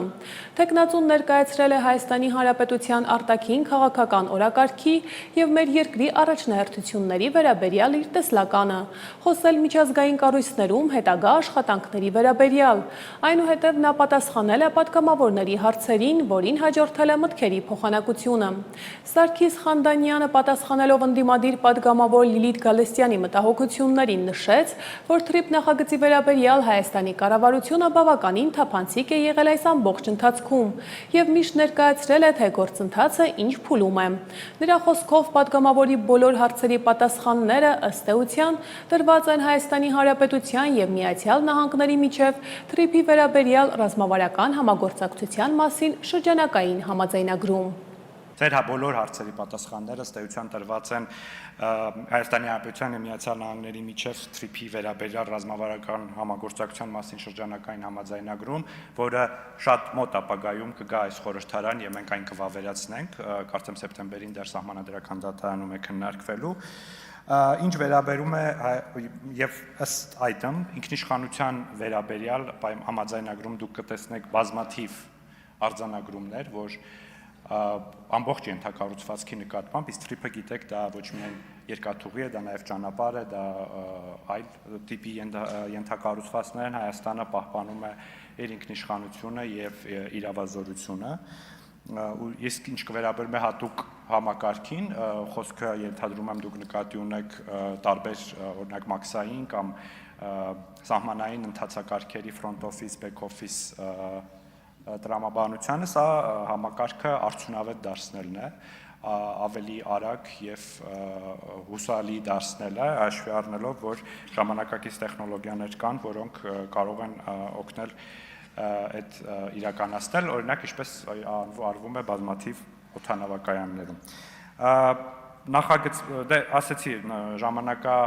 A: Թեկնածուն ներկայացրել է Հայաստանի Հանրապետության արտաքին քաղաքական օրակարգի եւ մեր երկրի առաջնահերթությունների վերաբերյալ իր տեսլականը, խոսել միջազգային կառույցներում հետագա աշխատանքների վերաբերյալ։ Այնուհետև նա պատասխանել է պատգամավորների հարցերին, որին հաջորդել է մտքերի փոխանակությունը։ Սարգիս Խանդանյանը պատասխանելով ընդդիմադիր պատգամավոր Լիլիթ Գալստյանի մտահոգություններին նշեց, որ թրիփ նախագծի վերաբերյալ Հայաստանի կառավարությունը բավականին թափանցիկ է եղել այս ամբողջ ընթացքում եւ միշտ ներկայացրել է, թե գործընթացը ինչ փուլում է։ Նրա խոսքով պատգամավորի բոլոր հարցերի պատասխանները ըստ էության տրված են Հայաստանի Հանրապետության եւ Միացյալ Նահանգների միջև թրիփի վերաբերյալ ռազմավարական համագործակցության մասին շրջանակային համաձայնագրում։
F: Ձեր բոլոր հարցերի պատասխանները ըստ էության տրված են Հայաստանի Հանրապետության եւ Միացյալ Նահանգների միջև TRIP-ի վերաբերյալ ռազմավարական համագործակցության մասին շրջանակային համաձայնագրում, որը շատ մոտ ապագայում կգա այս խորհրդարան եւ մենք այն կվավերացնենք, կարծեմ սեպտեմբերին դեռ սահմանադրական դատարանում է քննարկվելու։ Ինչ վերաբերում է եւ ըստ այդմ ինքնիշխանության վերաբերյալ համաձայնագրում դուք կտեսնեք բազմաթիվ արձանագրումներ, որ ամբողջ ենթակառուցվածքի նկատմամբ, իսկ TRIP-ը գիտեք, դա ոչ միայն երկաթուղի է, դա նաև ճանապարհ է, դա այլ տիպի ենթակառուցվածքներ են, Հայաստանը պահպանում է իր ինքնիշխանությունը եւ իրավազորությունը։ Իսկ ինչ կվերաբերում է հատուկ համակարգին, խոսքը ենթադրում եմ դուք նկատի ունեք տարբեր օրինակ մաքսային կամ սահմանային ընթացակարգերի front office, back office տրամաբանությանը, սա համակարգը արդյունավետ դարձնելն է, ավելի արագ եւ հուսալի դարձնել է, հաշվի առնելով, որ ժամանակակից տեխնոլոգիաներ կան, որոնք կարող են օգնել այդ իրականացնել, օրինակ ինչպես արվում է բազմաթիվ օդանավակայաններում։ Նախագծի, դե ասեցի, ժամանակա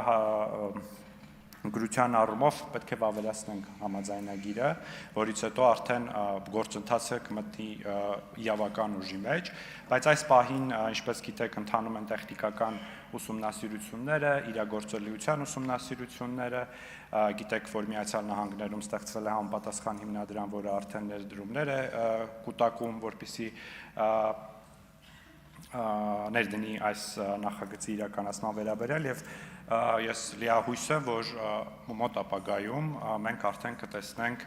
F: գրության առումով պետք է վավերացնենք համաձայնագիրը, որից հետո արդեն գործընթացը կմտնի իրավական ուժի մեջ, բայց այս պահին, ինչպես գիտեք, ընթանում են տեխնիկական ուսումնասիրությունները, իրագործելիության ուսումնասիրությունները, գիտեք, որ Միացյալ Նահանգներում ստեղծվել է համապատասխան հիմնադրամ, որը արդեն ներդրումներ է կուտակում, որպեսզի ներդնի այս նախագծի իրականացման վերաբերյալ եւ ես լիահույս եմ, որ մոտ ապագայում մենք արդեն կտեսնենք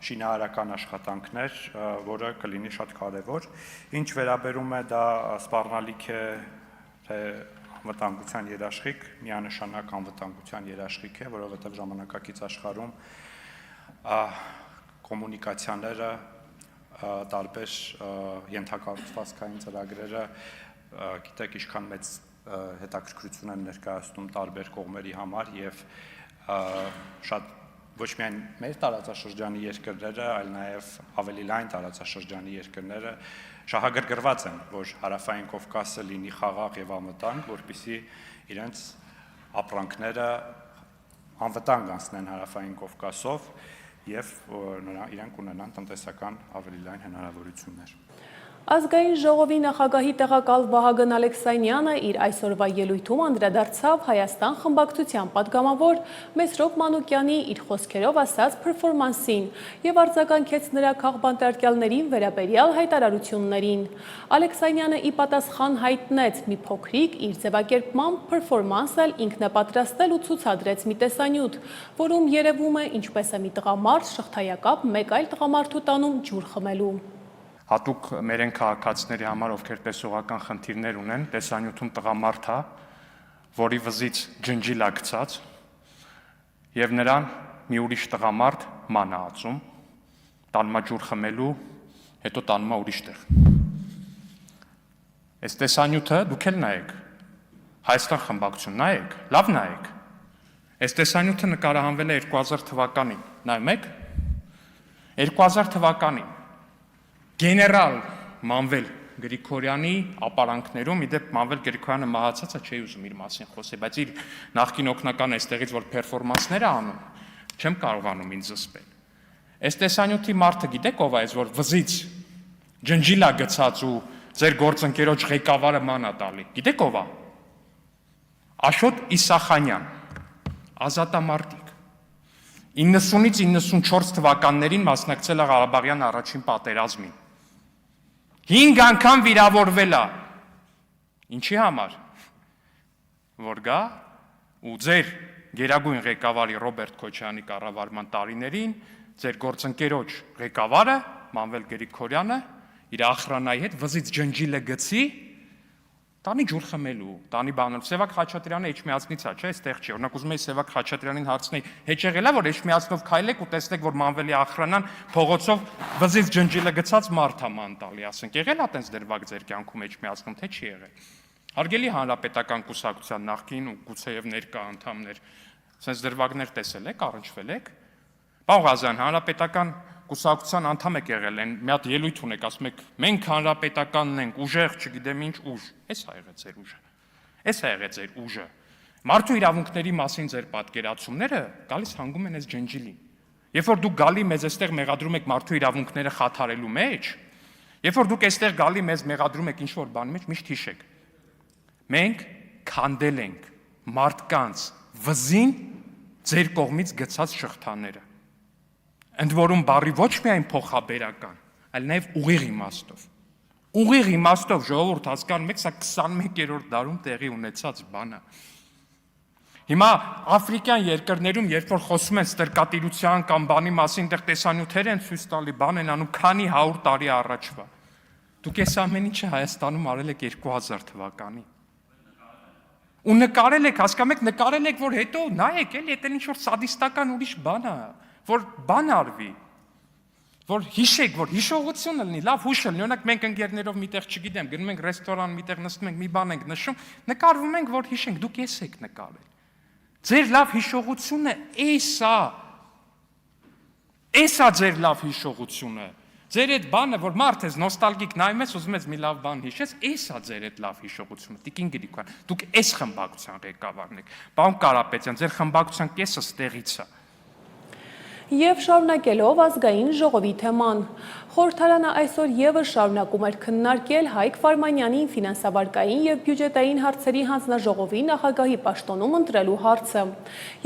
F: շինարարական աշխատանքներ, որը կլինի շատ կարևոր։ Ինչ վերաբերում է դա սպառնալիք է, թե անվտանգության երաշխիք, միանշանակ անվտանգության երաշխիք է, որովհետև ժամանակակից աշխարհում կոմունիկացիաները, տարբեր ենթակառուցվածքային ծրագրերը, գիտեք, ինչքան մեծ հետաքրքրություն են ներկայացնում տարբեր կողմերի համար եւ շատ ոչ միայն մեր տարածաշրջանի երկրները, այլ նաեւ ավելի լայն տարածաշրջանի երկրները շահագրգռված են, որ հարավային Կովկասը լինի խաղաղ եւ անվտանգ, որպեսզի իրենց ապրանքները անվտանգ անցնեն հարավային Կովկասով եւ իրենք ունենան տնտեսական ավելի լայն հնարավորություններ։
A: Ազգային ժողովի նախագահի տեղակալ Վահագն Ալեքսանյանը իր այսօրվա ելույթում անդրադարձավ Հայաստան խմբակցության պատգամավոր Մեսրոպ Մանուկյանի իր խոսքերով ասած պերֆորմանսին եւ արձագանքեց նրա քաղբանտարկյալներին վերաբերյալ հայտարարություններին։ Ալեքսանյանը ի պատասխան հայտնեց մի փոքրիկ իր ձևակերպման պերֆորմանս էլ ինքն է պատրաստել ու ցուցադրեց մի տեսանյութ, որում երևում է ինչպես է մի տղամարդ շղթայակապ մեկ այլ տղամարդու տանում ջուր խմելու։
G: Հատուկ մերեն քաղաքացիների համար, ովքեր տեսողական խնդիրներ ունեն, տեսանյութում տղամարդ է, որի վզից ջնջիլ է գցած, եւ նրան մի ուրիշ տղամարդ ման է ածում, տանում է ջուր խմելու, հետո տանում է ուրիշ տեղ։ Այս տեսանյութը դուք էլ նայեք, Հայաստան խմբակցություն նայեք, լավ նայեք։ Այս տեսանյութը նկարահանվել է 2000 թվականին, նայում եք։ 2000 թվականին Գեներալ Մանվել Գրիգորյանի ապարանքներում, իդեպ Մանվել Գրիգորյանը մահացած է, չի ուզում իր մասին խոսել, բայց իր նախկին օգնական այստեղից որ պերֆորմանսներ է անում, չեմ կարողանում ինձ զսպել։ Այս տեսանյութի մարդը գիտեք ով է, այս որ վզից ջնջիլ է գցած ու ձեր գործընկերոջ ղեկավարը ման է տալի։ Գիտեք ով է։ Աշոտ Իսախանյան, ազատամարտիկ։ 90-ից 94 թվականներին մասնակցել է Ղարաբաղյան առաջին պատերազմին։ 5 անգամ վիրավորվել է։ Ինչի համար։ Որ գա ու ձեր գերագույն ղեկավարի Ռոբերտ Քոչարյանի կառավարման տարիներին ձեր գործընկերոջ ղեկավարը Մանվել Գրիգորյանը իր ախրանայի հետ վզից ջնջիլը գցի, տանի ջուր խմելու, տանի բանել։ Սևակ Խաչատրյանը Էջմիածնից է, չէ՞, այստեղ չի։ Օրինակ ուզում եի Սևակ Խաչատրյանին հարցնեի, հետ եղել է, որ Էջմիածնով քայլեք ու տեսնեք, որ Մանվելի ախրանան փողոցով վզից ջնջիլը գցած մարդ է ման տալի, ասենք, եղել է տենց դրվագ ձեր կյանքում Էջմիածնում, թե չի եղել։ Հարգելի Հանրապետական կուսակցության նախկին ու գուցեև ներկա անդամներ, sense դրվագներ տեսել եք, առնչվել եք։ Պարոն Ղազարյան, Հանրապետական կուսակցության անդամ եք եղել, այն մի հատ ելույթ ունեք, ասում եք, մենք հանրապետականն ենք, ուժեղ, չգիտեմ ինչ ուժ։ Էս ա եղել ձեր ուժը։ Էս ա եղել ձեր ուժը։ Մարդու իրավունքների մասին ձեր պատկերացումները գալիս հանգում են այս ջնջիլին։ Երբ որ դուք գալի մեզ այստեղ մեղադրում եք մարդու իրավունքները խաթարելու մեջ, երբ որ դուք այստեղ գալի մեզ մեղադրում եք ինչ-որ բանի մեջ, միշտ հիշեք։ Մենք քանդել ենք մարդկանց վզին ձեր կողմից գցած շղթաները։ Ընդ որում բառի ոչ միայն փոխաբերական, այլ նաև ուղիղ իմաստով։ Ուղիղ իմաստով ժողովուրդ հասկանում եք, սա 21-րդ դարում տեղի ունեցած բան է։ Հիմա աֆրիկյան երկրներում, երբ որ խոսում են ստրկատիրության կամ բանի մասին, այդտեղ տեսանյութեր են ցույց տալի, բան են անում քանի 100 տարի առաջվա։ Դուք այս ամեն ինչը Հայաստանում արել եք 2000 թվականին։ Ու նկարել եք, հասկանում եք, նկարել եք, որ հետո նայեք, էլի դա ինչ-որ սադիստական ուրիշ բան է, որ բան արվի, որ հիշեք, որ հիշողություն լինի, լավ հուշ լինի, օրինակ մենք ընկերներով միտեղ, չգիտեմ, գնում ենք ռեստորան, միտեղ նստում ենք, մի բան ենք նշում, նկարվում ենք, որ հիշենք, դուք ես եք նկարել։ Ձեր լավ հիշողությունը էսա ձեր լավ հիշողությունը։ Ձեր այդ բանը, որ մարդ ես նոստալգիկ նայում ես, ուզում ես մի լավ բան հիշես, էսա ձեր այդ լավ հիշողությունը։ Տիկին Գրիգորյան, դուք էս խմբակցության ղեկավարն եք։ Պարոն Կարապետյան, ձեր խմբակցության կեսը ստեղից է։
A: Եվ շարունակելով ազգային ժողովի թեման, խորհրդարանը այսօր եւս շարունակում էր քննարկել Հայկ Վարմանյանին ֆինանսավարկային եւ բյուջետային հարցերի հանձնաժողովի նախագահի պաշտոնում ընտրելու հարցը։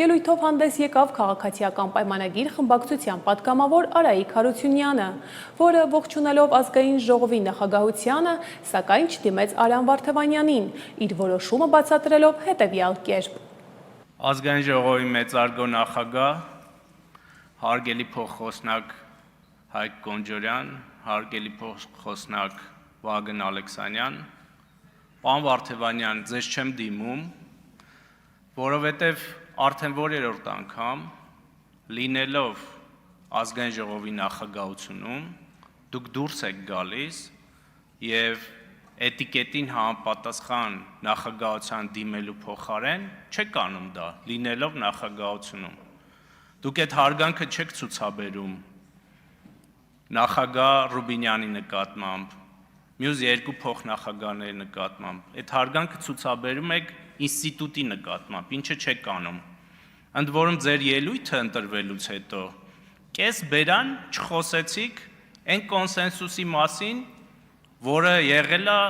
A: Ելույթով հանդես եկավ քաղաքացիական պայմանագիր խմբակցության պատգամավոր Արայիկ Հարությունյանը, որը ողջունելով ազգային ժողովի նախագահությանը, սակայն չդիմեց Արամ Վարդևանյանին, իր որոշումը բացատրելով հետևյալ կերպ.
H: Ազգային ժողովի մեծարգո նախագահ հարգելի փոխխոսնակ Հայկ Կոնջորյան, հարգելի փոխխոսնակ Վագն Ալեքսանյան, պարոն Վարդևանյան, ձեզ չեմ դիմում, որովհետև արդեն որերորդ անգամ լինելով ազգային ժողովի նախագահությունում դուք դուրս եք գալիս եւ էտիկետին համապատասխան նախագահության դիմելու փոխարեն չեք անում դա, լինելով նախագահությունում։ Դուք այդ հարգանքը չեք ցուցաբերում նախագահ Ռուբինյանի նկատմամբ, մյուս երկու փոխնախագահների նկատմամբ, այդ հարգանքը ցուցաբերում եք ինստիտուտի նկատմամբ, ինչը չեք անում։ Ընդ որում ձեր ելույթը ընտրվելուց հետո կես բերան չխոսեցիք այն կոնսենսուսի մասին, որը եղել է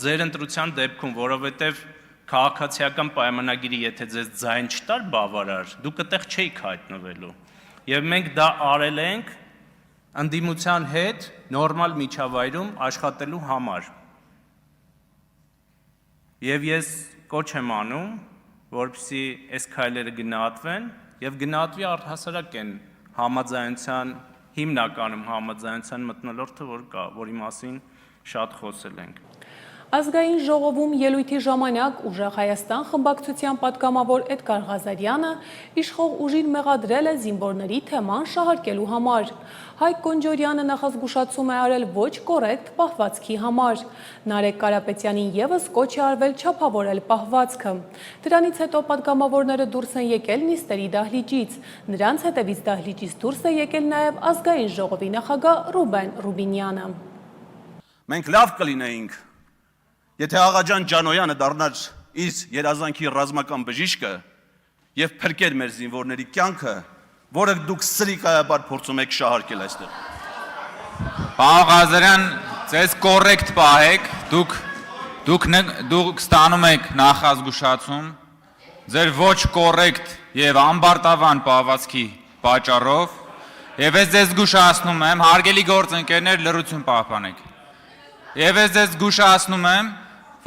H: ձեր ընտրության դեպքում, որովհետև քաղաքացիական պայմանագիրը եթե ձեզ ձայն չտար բավարար, դուք այդտեղ չէիք հայտնվելու։ Եվ մենք դա արել ենք ընդդիմության հետ նորմալ միջավայրում աշխատելու համար։ Եվ ես կոչ եմ անում, որպեսզի այս քայլերը գնահատվեն եւ գնահատվի առհասարակ են համաձայնության հիմնականում համաձայնության մթնոլորտը, որ կա, որի մասին շատ խոսել ենք։
A: Ազգային ժողովում ելույթի ժամանակ Ուժեղ Հայաստան խմբակցության պատգամավոր Էդգար Ղազարյանը իշխող ուժին մեղադրել է զինվորների թեման շահարկելու համար։ Հայկ Կոնջորյանը նախազգուշացում է արել ոչ կոռեկտ պահվածքի համար։ Նարեկ Կարապետյանին եւս կոչ է արվել չափավորել պահվածքը։ Դրանից հետո պատգամավորները դուրս են եկել նիստերի դահլիճից։ Նրանց հետևից դահլիճից դուրս է եկել նաեւ ազգային ժողովի նախագահ Ռուբեն Ռուբինյանը։
I: Մենք լավ կլինեինք, եթե Աղաջան Ջանոյանը դառնար իր երազանքի ռազմական բժիշկը եւ փրկեր մեր զինվորների կյանքը, որը դուք սրիկայաբար փորձում եք շահարկել այստեղ։
J: Պարոն Ղազարյան, ձեզ կոռեկտ պահեք, դուք ստանում եք նախազգուշացում, ձեր ոչ կոռեկտ եւ անբարտավան պահվածքի պատճառով, եւ ես ձեզ զգուշացնում եմ, հարգելի գործընկերներ, լրություն պահպանեք։ Եվ ես ձեզ զգուշացնում եմ,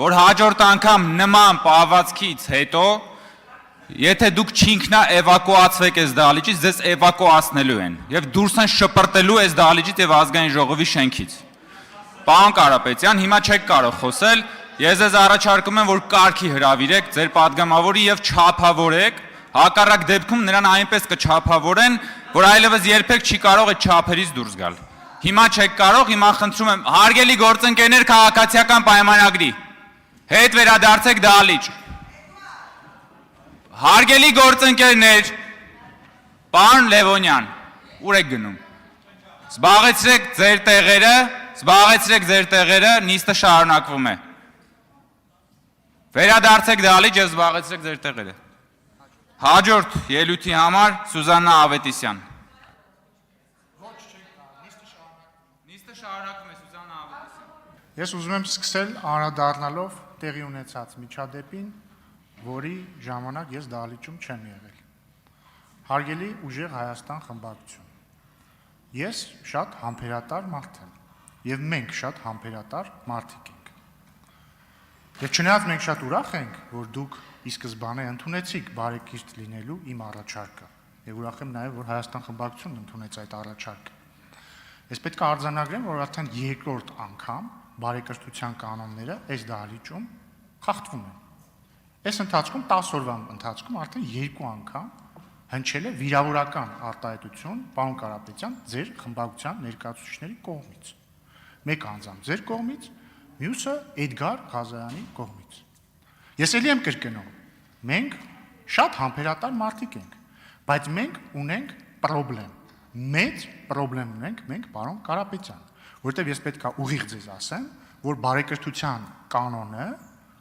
J: որ հաջորդ անգամ նման պահվածքից հետո, եթե դուք չինքնա էվակուացվեք այս դահլիճից, ձեզ էվակուացնելու են եւ դուրս են շպրտելու այս դահլիճից եւ ազգային ժողովի շենքից։ Պարոն Կարապետյան, հիմա չեք կարող խոսել, ես ձեզ առաջարկում եմ, որ կարգի հրավիրեք ձեր պատգամավորի եւ չափավորեք, հակառակ դեպքում նրան այնպես կչափավորեն, որ այլևս երբեք չի կարող այդ չափերից դուրս գալ։ Հիմա չեք կարող, հիմա խնդրում եմ, հարգելի գործընկերներ, քաղաքացիական պայմանագրի հետ վերադարձեք դահլիճ։ Հարգելի գործընկերներ, պարոն Լևոնյան, ուր եք գնում։ Զբաղեցրեք ձեր տեղերը, նիստը շարունակվում է։ Վերադարձեք դալիճ եւ զբաղեցրեք ձեր տեղերը։ Հաջորդ ելույթի համար Սուզաննա Ավետիսյան։ Նիստը շարունակվում է Սուզաննա Ավետիսյան։
K: Ես ուզում եմ սկսել անդրադառնալով տեղի ունեցած միջադեպին, որի ժամանակ ես դահլիճում չեմ եղել։ Հարգելի ուժեղ Հայաստան խմբակցություն։ Ես շատ համբերատար մարդ եմ, եւ մենք շատ համբերատար մարդիկ ենք։ Եվ չնայած մենք շատ ուրախ ենք, որ դուք ի սկզբանե ընդունեցիք բարեկիրթ լինելու իմ առաջարկը, եւ ուրախ եմ նաեւ, որ Հայաստան խմբակցությունն ընդունեց այդ առաջարկը։ Ես պետք է արձանագրեմ, որ արդեն երկրորդ անգամ բարեկրթության կանոնները այս դահլիճում խախտվում են։ Այս ընթացքում 10 օրվա ընթացքում արդեն 2 անգամ հնչել է վիրավորական արտահայտություն պարոն Կարապետյան ձեր խմբակցության ներկայացուցիչների կողմից։ Մեկ անձամբ ձեր կողմից, մյուսը Էդգար Ղազարյանի կողմից։ Ես էլի եմ կրկնում, մենք շատ համբերատար մարդիկ ենք, բայց մենք ունենք պրոբլեմ։ Մեծ պրոբլեմ ունենք մենք պարոն Կարապետյան, որովհետև ես պետք է ուղիղ ձեզ ասեմ, որ բարեկրթության կանոնը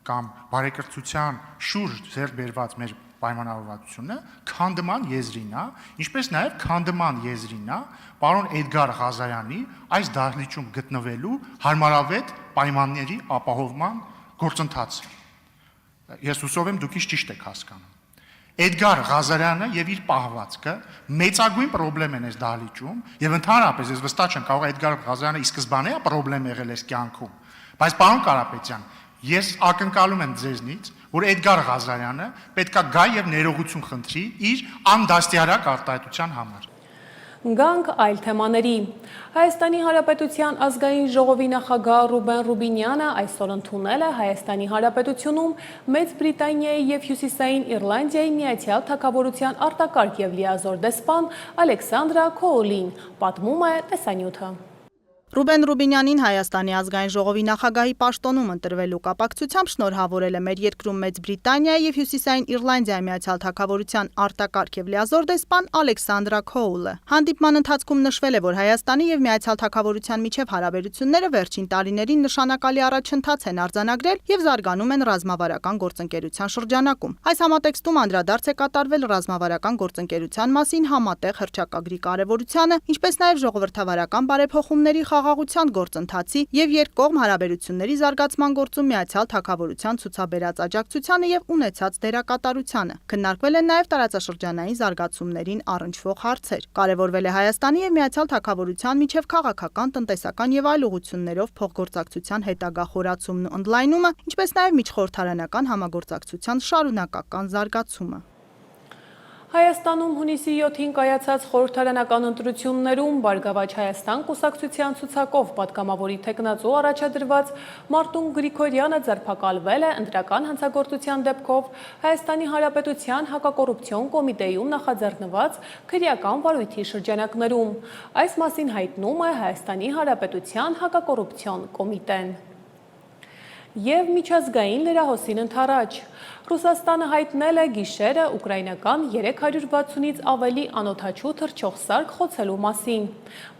K: կամ բարեկրթության շուրջ ձեռք բերված մեր պայմանավորվածությունը քանդման եզրին է, ինչպես նաև քանդման եզրին է պարոն Էդգար Ղազարյանի այս դահլիճում գտնվելու հարմարավետ պայմանների ապահովման գործընթացը։ Ես հուսով եմ դուք ճիշտ եք հասկանում։ Էդգար Ղազարյանը եւ իր պահվածքը մեծագույն խնդրեմ են այս դահլիճում եւ ընդհանրապես ես վստահ չեմ կարող Էդգար Ղազարյանը ի սկզբանե է խնդրեմ եղել այս կյանքում, բայց պարոն Կարապետյան, ես ակնկալում եմ ձեզնից, որ Էդգար Ղազարյանը պետքա գա եւ ներողություն խնդրի իր անդաստիարակ արտահայտության համար։
A: Գանք այլ թեմաների։ Հայաստանի Հանրապետության ազգային ժողովի նախագահ Ռուբեն Ռուբինյանը այսօր ընդունել է Հայաստանի Հանրապետությունում Մեծ Բրիտանիայի եւ Հյուսիսային Իռլանդիայի Միացյալ Թագավորության արտակարգ եւ լիազոր դեսպան Ալեքսանդրա Քոուլին, պատմում է տեսանյութը։
L: Ռուբեն Ռուբինյանին Հայաստանի ազգային ժողովի նախագահի պաշտոնում ընտրվելու կապակցությամբ շնորհավորել է մեր երկրում Մեծ Բրիտանիայի եւ Հյուսիսային Իռլանդիայի Միացյալ Թագավորության արտակարգ եւ լիազոր դեսպան Ալեքսանդրա Քոուլը։ Հանդիպման ընթացքում նշվել է, որ Հայաստանի եւ Միացյալ Թագավորության միջև հարաբերությունները վերջին տարիներին նշանակալի առաջընթաց են արձանագրել եւ զարգանում են ռազմավարական գործընկերության շրջանակում։ Այս համատեքստում անդրադարձ է կատարվել ռազմավարական գործընկերության մասին համատեղ հռչակագրի կարեւորությանը, ինչպես նաեւ ժողովրդավարական բարեփոխումների խաղաղության գործընթացի եւ երկկողմ հարաբերությունների զարգացման գործում Միացյալ Թագավորության ցուցաբերած աջակցությանը եւ ունեցած դերակատարությանը։ Քննարկվել են նաեւ տարածաշրջանային զարգացումներին առնչվող հարցեր։ Կարևորվել է Հայաստանի եւ Միացյալ Թագավորության միջև քաղաքական, տնտեսական եւ այլ ուղղություններով փոխգործակցության հետագա խորացումն ու ընդլայնումը, ինչպես նաեւ միջխորհրդարանական համագործակցության շարունակական զարգացումը։
A: Հայաստանում հունիսի 7-ին կայացած խորհրդարանական ընտրություններում Բարգավաճ Հայաստան կուսակցության ցուցակով պատգամավորի թեկնածու առաջադրված Մարտուն Գրիգորյանը ձերբակալվել է ընտրական հանցագործության դեպքով Հայաստանի Հանրապետության հակակոռուպցիոն կոմիտեում նախաձեռնված քրեական վարույթի շրջանակներում։ Այս մասին հայտնում է Հայաստանի Հանրապետության հակակոռուպցիոն կոմիտեն։ Եվ միջազգային լրահոսին ընթരാճ։ Ռուսաստանը հայտնել է գիշերը ուկրաինական 360-ից ավելի անօդաչու թռչող սարք խոցելու մասին։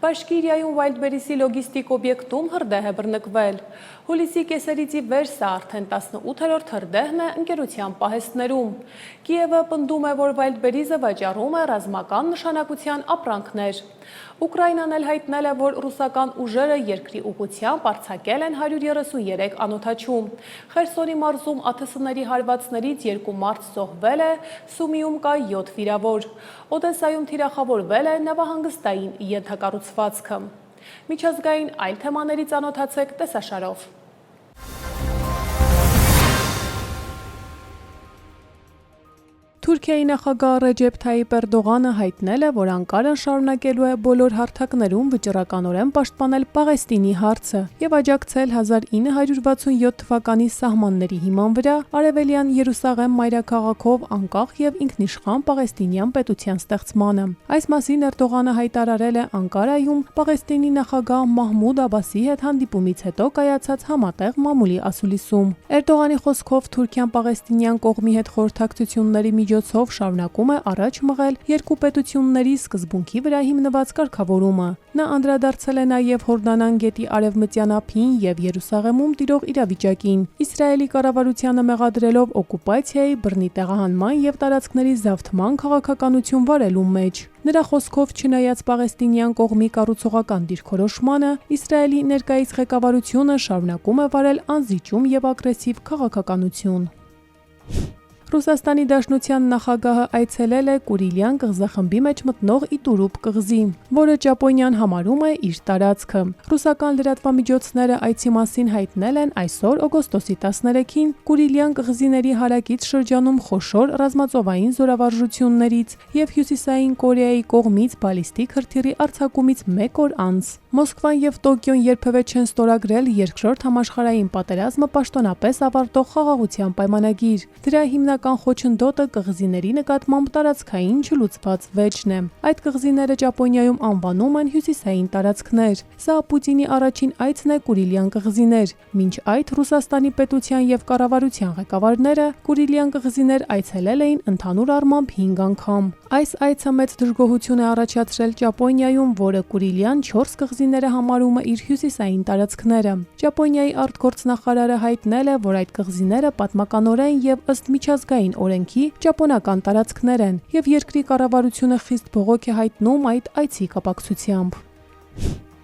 A: Բաշկիրիայում Վայլդբերիսի լոգիստիկ օբյեկտում հրդեհ է բռնկվել։ Հուլիսի կեսերից ի վեր սա արդեն 18-րդ հրդեհն է ընկերության պահեստներում։ Կիևը պնդում է, որ Վայլդբերիզը վաճառում է ռազմական նշանակության ապրանքներ։ Ուկրաինան էլ հայտնել է, որ ռուսական ուժերը երկրի ուղղությամբ արձակել են 133 անօդաչու։ Խերսոնի մարզում ԱԹՍ-ների հարվածներից 2 մարդ զոհվել է, Սումիում կա 7 վիրավոր։ Օդեսայում թիրախավորվել է նավահանգստային ենթակառուցվածքը։ Միջազգային այլ թեմաների ծանոթացեք տեսաշարով։ Թուրքիայի նախագահ Ռեջեփ Թայիպ Էրդողանը հայտնել է, որ Անկարան շարունակելու է բոլոր հարթակներում վճռականորեն պաշտպանել Պաղեստինի հարցը եւ աջակցել 1967 թվականի սահմանների հիման վրա Արևելյան Երուսաղեմ մայրաքաղաքով անկախ եւ ինքնիշխան Պաղեստինյան պետության ստեղծմանը։ Այս մասին Էրդողանը հայտարարել է Անկարայում Պաղեստինի նախագահ Մահմուդ Աբասի հետ հանդիպումից հետո կայացած համատեղ մամուլի ասուլիսում։ Էրդողանի խոսքով Թուրքիան Պաղեստինյան կողմի հետ խորհրդակցությունների միջոցով շարունակում է առաջ մղել երկու պետությունների սկզբունքի վրա հիմնված կարգավորումը։ Նա անդրադարձել է նաև Հորդանան գետի արևմտյան ափին եւ Երուսաղեմում տիրող իրավիճակին, Իսրայելի կառավարությանը մեղադրելով օկուպացիայի, բռնի տեղահանման եւ տարածքների զավթման քաղաքականություն վարելու մեջ։ Նրա խոսքով, չնայած պաղեստինյան կողմի կառուցողական դիրքորոշմանը, Իսրայելի ներկայիս ղեկավարությունը շարունակում է վարել անզիջում եւ ագրեսիվ քաղաքականություն։ Ռուսաստանի Դաշնության նախագահը այցելել է Կուրիլյան կղզախմբի մեջ մտնող Իտուրուպ կղզի, որը Ճապոնիան համարում է իր տարածքը։ Ռուսական լրատվամիջոցները այցի մասին հայտնել են այսօր օգոստոսի 13-ին Կուրիլյան կղզիների հարակից շրջանում խոշոր ռազմածովային զորավարժություններից եւ Հյուսիսային Կորեայի կողմից բալիստիկ հրթիռի արձակումից 1 օր անց։ Մոսկվան եւ Տոկիոն երբևէ չեն ստորագրել երկրորդ համաշխարհային պատերազմը պաշտոնապես ավարտող խաղաղության պայմանագիր։ Դրա հիմնական խոչընդոտը կղզիների նկատմամբ տարածքային չլուծված վեճն է։ Այդ կղզիները Ճապոնիայում անվանում են հյուսիսային տարածքներ։ Սա Պուտինի առաջին այցն է Կուրիլյան կղզիներ։ Մինչ այդ Ռուսաստանի պետության եւ կառավարության ղեկավարները Կուրիլյան կղզիներ այցելել էին ընդհանուր առմամբ 5 անգամ։ Այս այցը մեծ դժգոհություն է առաջացրել Ճապոնիայում, որը Կուրիլյան 4 կղզիները համարում է իր հյուսիսային տարածքները։ Ճապոնիայի արտգործնախարարը հայտնել է, որ այդ կղզիները պատմականորեն եւ ըստ միջազգային օրենքի ճապոնական տարածքներ են, եւ երկրի կառավարությունը խիստ բողոք է հայտնում այդ այցի կապակցությամբ։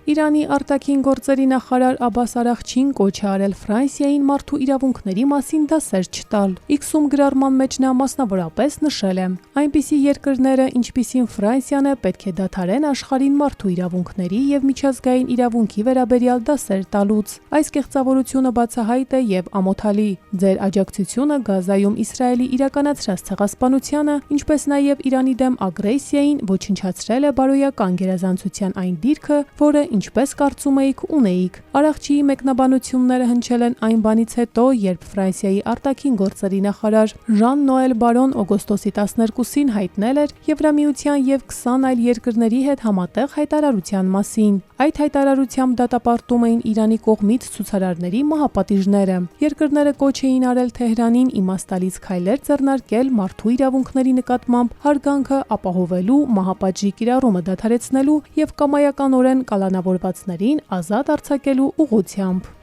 A: Իրանի արտաքին գործերի նախարար Աբբաս Արաղչին կոչ է արել Ֆրանսիային մարդու իրավունքների մասին դասեր չտալ։ X-ում գրառման մեջ նա մասնավորապես նշել է. այնպիսի երկրները, ինչպիսին Ֆրանսիան է, պետք է դադարեն աշխարհին մարդու իրավունքների եւ միջազգային իրավունքի վերաբերյալ դասեր տալուց։ Այս կեղծավորությունը բացահայտ է եւ ամոթալի։ Ձեր աջակցությունը Գազայում Իսրայելի իրականացրած ցեղասպանությանը, ինչպես նաեւ Իրանի դեմ ագրեսիային ոչնչացրել է բարոյական գերազանցության այն դիրքը, որը ինչպես կարծում էիք ունեիք։ Արաղչիի մեկնաբանությունները հնչել են այն բանից հետո, երբ Ֆրանսիայի արտաքին գործերի նախարար Ժան Նոել Բարոն օգոստոսի 12-ին հայտնել էր Եվրամիության եւ 20 այլ երկրների հետ համատեղ հայտարարության մասին։ Այդ հայտարարությամբ դատապարտում էին Իրանի կողմից ցուցարարների մահապատիժները։ Երկրները կոչ էին արել Թեհրանին իմաստալից քայլեր ձեռնարկել մարդու իրավունքների նկատմամբ հարգանքը ապահովելու, մահապատժի կիրառումը դադարեցնելու եւ կամայականորեն կալանավորվածներին ազատ արձակելու ուղղությամբ։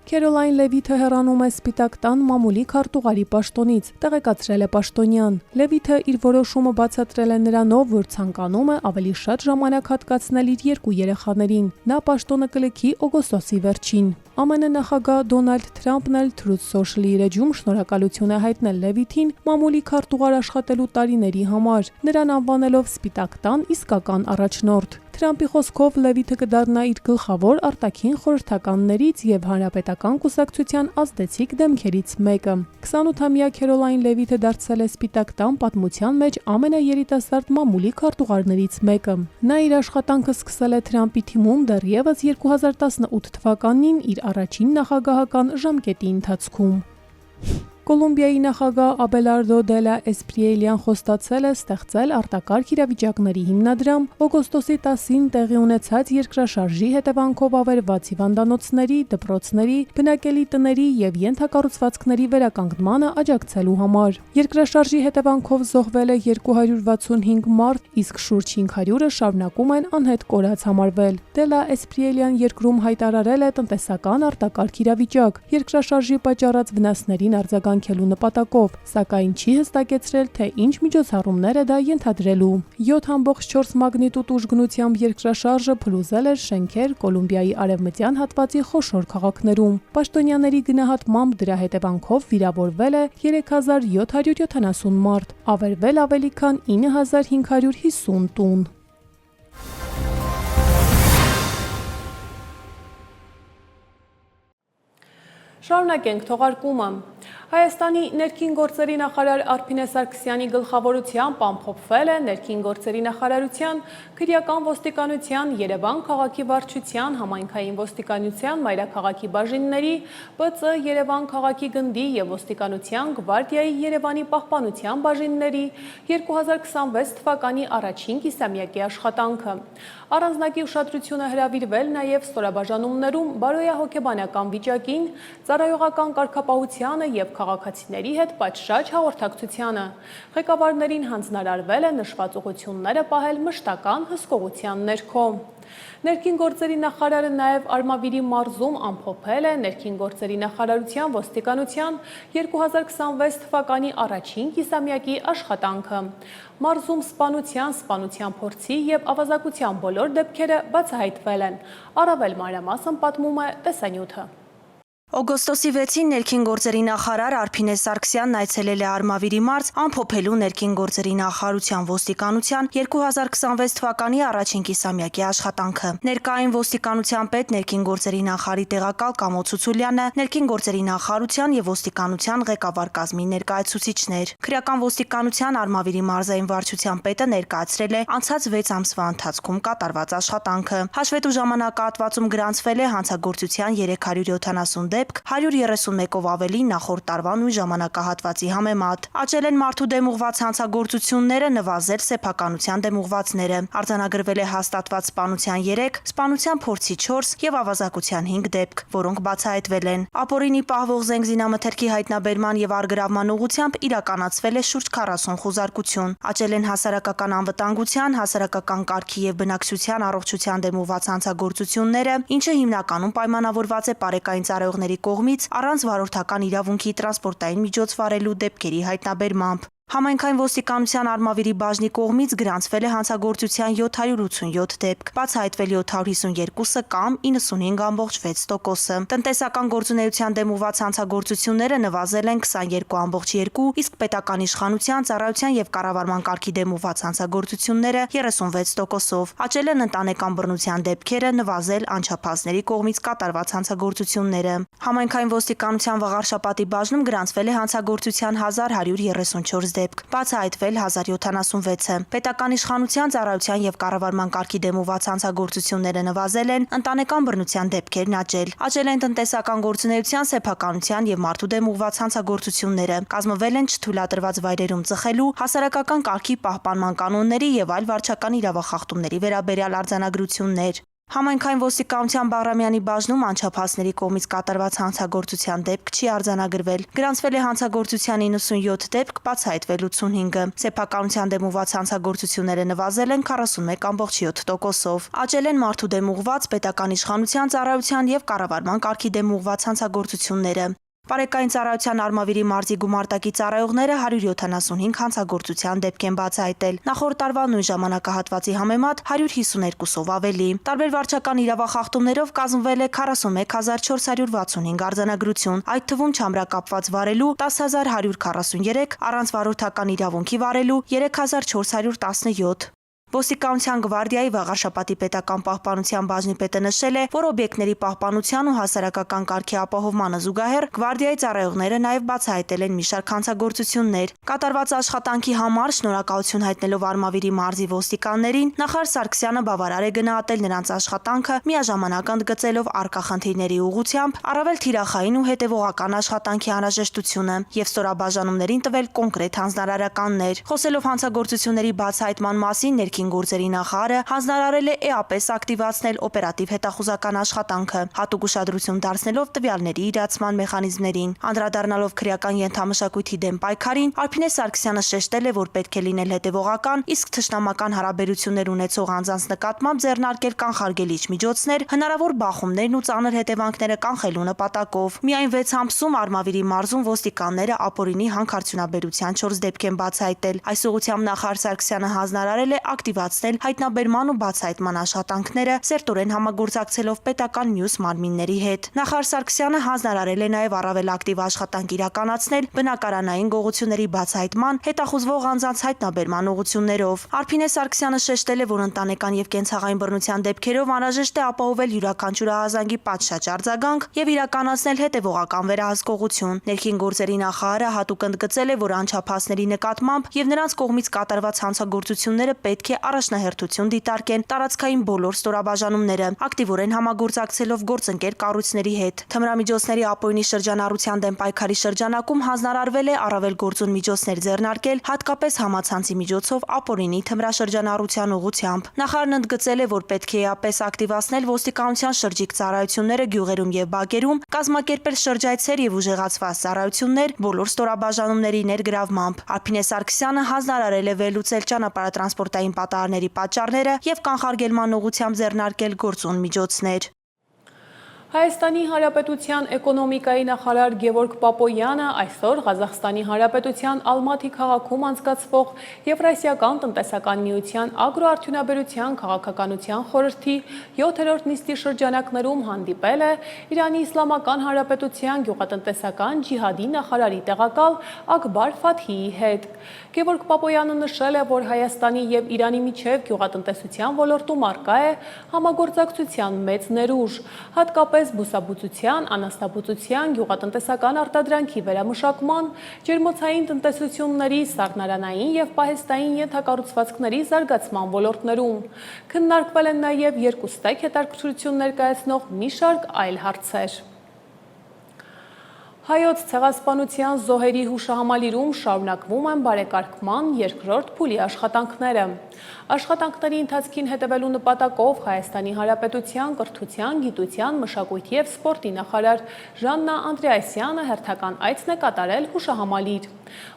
A: Քերոլայն Լևիթը հեռանում է Սպիտակ տան մամուլի քարտուղարի պաշտոնից, տեղեկացրել է պաշտոնյան։ Լևիթը իր որոշումը բացատրել է նրանով, որ ցանկանում է ավելի շատ ժամանակ հատկացնել իր երկու երեխաներին։ Նա պաշտոնը կլքի օգոստոսի վերջին։ ԱՄՆ նախագահ Դոնալդ Թրամփն էլ Truth Social-ի իր էջում շնորհակալություն է հայտնել Լևիթին մամուլի քարտուղար աշխատելու տարիների համար, նրան անվանելով Սպիտակ տան իսկական առաջնորդ։ Թրամփի խոսքով Լևիթը կդառնա իր գլխավոր արտաքին խորհրդականներից եւ հանրապետական կուսակցության ազդեցիկ դեմքերից մեկը։ 28-ամյա Քերոլայն Լևիթը դարձել է Սպիտակ տան պատմության մեջ ամենաերիտասարդ մամուլի քարտուղարներից մեկը։ Նա իր աշխատանքը սկսել է Թրամփի թիմում դեռևս 2018 թվականին իր առաջին նախագահական ժամկետի ընթացքում։ Կոլումբիայի նախագահ Աբելարդո դե լա Էսպրիելյան խոստացել է ստեղծել արտակարգ իրավիճակների հիմնադրամ օգոստոսի 10-ին տեղի ունեցած երկրաշարժի հետևանքով ավերված հիվանդանոցների, դպրոցների, բնակելի տների եւ ենթակառուցվածքների վերականգնմանը աջակցելու համար։ Երկրաշարժի հետևանքով զոհվել է 265 մարդ, իսկ շուրջ 500-ը շարունակում են անհետ կորած համարվել։ Դե լա Էսպրիելյան երկրում հայտարարել է տնտեսական արտակարգ իրավիճակ, երկրաշարժի պատճառած վնասներին արձագանքելու նպատակով, սակայն չի հստակեցրել, թե ինչ միջոցառումներ է դա ենթադրելու։ 7.4 մագնիտուդ ուժգնությամբ երկրաշարժը փլուզել էր շենքեր Կոլումբիայի արևմտյան հատվածի խոշոր քաղաքներում։ Պաշտոնյաների գնահատմամբ դրա հետևանքով վիրավորվել է 3770 մարդ, ավերվել ավելի քան 9550 տուն։ Շարունակենք թողարկումը։ Հայաստանի ներքին գործերի նախարար Արփինե Սարգսյանի գլխավորությամբ ամփոփվել է ներքին գործերի նախարարության, քրեական ոստիկանության, Երևան քաղաքի վարչության, համայնքային ոստիկանության, մայրաքաղաքի բաժինների, ՊԾ Երևան քաղաքի գնդի եւ ոստիկանության գվարդիայի Երևանի պահպանության բաժինների 2026 թվականի առաջին կիսամյակի աշխատանքը։ Առանձնակի ուշադրություն է հրավիրվել նաև ստորաբաժանումներում բարոյահոգեբանական վիճակին, ծառայողական կարգապահությանը եւ քաղաքացիների հետ պատշաճ հաղորդակցությանը։ Ղեկավարներին հանձնարարվել է նշված ուղղությունները պահել մշտական հսկողության ներքո։ Ներքին գործերի նախարարը նաև Արմավիրի մարզում ամփոփել է ներքին գործերի նախարարության ոստիկանության 2026 թվականի առաջին կիսամյակի աշխատանքը։ Մարզում սպանության փորձի և ավազակության բոլոր դեպքերը բացահայտվել են։ Առավել մանրամասն պատմում է տեսանյութը։
M: Օգոստոսի 6-ին ներքին գործերի նախարար Արփինե Սարգսյանն այցելել է Արմավիրի մարզ ամփոփելու ներքին գործերի նախարարության ոստիկանության 2026 թվականի առաջին կիսամյակի աշխատանքը։ Ներկային ոստիկանության պետ ներքին գործերի նախարարի տեղակալ Կամո Ցուցուլյանը, ներքին գործերի նախարարության և ոստիկանության ղեկավար կազմի ներկայացուցիչներ։ Քրեական ոստիկանության Արմավիրի մարզային վարչության պետը ներկայացրել է անցած 6 ամսվա ընթացքում կատարված աշխատանքը։ Հաշվետու ժամանակահատվածում գրանցվել է հանցագործության 370 դեպք, 131-ով ավելի նախորդ տարվա նույն ժամանակահատվածի համեմատ։ Աճել են մարդու դեմ ուղղված հանցագործությունները, նվազել սեփականության դեմ ուղղվածները։ Արձանագրվել է հաստատված սպանության 3, սպանության փորձի 4 և ավազակության 5 դեպք, որոնք բացահայտվել են։ Ապօրինի պահվող զենք զինամթերքի հայտնաբերման և առգրավման ուղղությամբ իրականացվել է շուրջ 40 խուզարկություն։ Աճել են հասարակական անվտանգության, հասարակական կարգի և բնակչության առողջության դեմ ուղղված հանցագործությունները, ինչը հիմնականում պայմանավորված է պարեկային ծառայողների կողմից առանց վարորդական իրավունքի տրանսպորտային միջոց վարելու դեպքերի հայտնաբերմամբ։ Համայնքային ոստիկանության Արմավիրի բաժնի կողմից գրանցվել է հանցագործության 787 դեպք, բացահայտվել 752-ը կամ 95.6%-ը։ Տնտեսական գործունեության դեմ ուղղված հանցագործությունները նվազել են 22.2, իսկ պետական իշխանության, ծառայության և կառավարման կարգի դեմ ուղղված հանցագործությունները 36%-ով։ Աճել են ընտանեկան բռնության դեպքերը, նվազել անչափահասների կողմից կատարված հանցագործությունները։ Համայնքային ոստիկանության Վաղարշապատի բաժնում գրանցվել է հանցագործության 1134 դեպք, բացահայտվել 1076-ը։ Պետական իշխանության, ծառայության և կառավարման կարգի դեմ ուղղված հանցագործությունները նվազել են, ընտանեկան բռնության դեպքերն աճել։ Աճել են տնտեսական գործունեության, սեփականության և մարդու դեմ ուղղված հանցագործությունները։ Կազմվել են չթույլատրված վայրերում ծխելու, հասարակական կարգի պահպանման կանոնների և այլ վարչական իրավախախտումների վերաբերյալ արձանագրություններ։ Համայնքային ոստիկանության Բաղրամյանի բաժնում անչափահասների կողմից կատարված հանցագործության դեպք չի արձանագրվել։ Գրանցվել է հանցագործության 97 դեպք, բացահայտվել 85-ը։ Սեփականության դեմ ուղղված հանցագործությունները նվազել են 41.7%-ով։ Աճել են մարդու դեմ ուղղված, պետական իշխանության, ծառայության և կառավարման կարգի դեմ ուղղված հանցագործությունները։ Պարեկային ծառայության Արմավիրի մարզի գումարտակի ծառայողները 175 հանցագործության դեպք են բացահայտել։ Նախորդ տարվա նույն ժամանակահատվածի համեմատ 152-ով ավելի։ Տարբեր վարչական իրավախախտումներով կազմվել է 41465 արձանագրություն, այդ թվում չամրակապված վարելու 10143, առանց վարորդական իրավունքի վարելու 3417։ Ոստիկանության գվարդիայի Վաղարշապատի պետական պահպանության բաժնի պետը նշել է, որ օբյեկտների պահպանության ու հասարակական կարգի ապահովմանը զուգահեռ գվարդիայի ծառայողները նաև բացահայտել են մի շարք հանցագործություններ։ Կատարված աշխատանքի համար շնորհակալություն հայտնելով Արմավիրի մարզի ոստիկաններին, նախարար Սարգսյանը բավարար է գնահատել նրանց աշխատանքը, միաժամանակ ընդգծելով առկա խնդիրների ուղղությամբ առավել թիրախային ու հետևողական աշխատանքի անհրաժեշտությունը և ստորաբաժանումներին տվել կոնկրետ հանձնարարականներ։ Խոսելով հանցագործությունների բացահայտման մասին, ներքին գործերի նախարարը հանձնարարել է էապես ակտիվացնել օպերատիվ հետախուզական աշխատանքը, հատուկ ուշադրություն դարձնելով տվյալների իրացման մեխանիզմներին։ Անդրադառնալով քրեական ենթամշակույթի դեմ պայքարին, Արփինե Սարգսյանը շեշտել է, որ պետք է լինել հետևողական, իսկ թշնամական հարաբերություններ ունեցող անձանց նկատմամբ ձեռնարկել կանխարգելիչ միջոցներ, հնարավոր բախումներն ու ծանր հետևանքները կանխելու նպատակով։ Միայն 6 ամսում Արմավիրի մարզում ոստիկանները ապօրինի հանքարդյունաբերության 4 դեպք են բացահայտել։ Այս ուղղությամբ նախարար Սարգսյանը հանձնարարել է ակտիվացնել հայտնաբերման ու բացահայտման աշխատանքները, սերտորեն համագործակցելով պետական մյուս մարմինների հետ։ Նախարար Սարգսյանը հանձնարարել է նաև առավել ակտիվ աշխատանք իրականացնել բնակարանային գողությունների բացահայտման, հետախուզվող անձանց հայտնաբերման ուղղություններով։ Արփինե Սարգսյանը շեշտել է, որ ընտանեկան և կենցաղային բռնության դեպքերով անհրաժեշտ է ապահովել յուրաքանչյուր ահազանգի պատշաճ արձագանք և իրականացնել հետևողական վերահսկողություն։ Ներքին գործերի նախարարը հատուկ ընդգծել է, որ անչափահասների նկատմամբ և նրանց կողմից կատարված հանցագործությունները պետք է առաջնահերթություն դիտարկեն տարածքային բոլոր ստորաբաժանումները, ակտիվորեն համագործակցելով գործընկեր կառույցների հետ։ Թմրամիջոցների ապօրինի շրջանառության դեմ պայքարի շրջանակում հանձնարարվել է առավել գործուն միջոցներ ձեռնարկել, հատկապես համացանցի միջոցով ապօրինի թմրաշրջանառության ուղղությամբ։ Նախարարն ընդգծել է, որ պետք է էապես ակտիվացնել ոստիկանության շրջիկ ծառայությունները գյուղերում եւ բակերում, կազմակերպել շրջայցեր եւ ուժեղացված ծառայություններ բոլոր ստորաբաժանումների ներգրավմամբ։ Արփինե Սարգսյանը հանձնարարել է վերլուծել ճանապարհատրանսպորտային պատահարների պատճառները եւ կանխարգելման ուղղությամբ ձեռնարկել գործուն միջոցներ։
A: Հայաստանի Հանրապետության էկոնոմիկայի նախարար Գևորգ Պապոյանը այսօր Ղազախստանի Հանրապետության Ալմաթի քաղաքում անցկացվող Եվրասիական տնտեսական միության ագրոարդյունաբերության քաղաքականության խորհրդի 7-րդ նիստի շրջանակներում հանդիպել է Իրանի Իսլամական Հանրապետության գյուղատնտեսական ջիհադի նախարարի տեղակալ Ակբար Ֆաթհիի հետ։ Գևորգ Պապոյանը նշել է, որ Հայաստանի եւ Իրանի միջև գյուղատնտեսության ոլորտում առկա է համագործակցության մեծ ներուժ, հատկապես բուսաբուծության, անասնաբուծության, գյուղատնտեսական արտադրանքի վերամշակման, ջերմոցային տնտեսությունների, սառնարանային եւ պահեստային ենթակառուցվածքների զարգացման ոլորտներում։ Քննարկվել են նաեւ երկուստեք հետաքրքրություն ներկայացնող մի շարք այլ հարցեր։ Հայոց ցեղասպանության զոհերի հուշահամալիրում շարունակվում են բարեկարգման երկրորդ փուլի աշխատանքները։ Աշխատանքների ընթացքին հետևելու նպատակով Հայաստանի Հանրապետության կրթության, գիտության, մշակույթի եւ սպորտի նախարար Ժաննա Անդրեասյանը հերթական այցն է կատարել հուշահամալիր։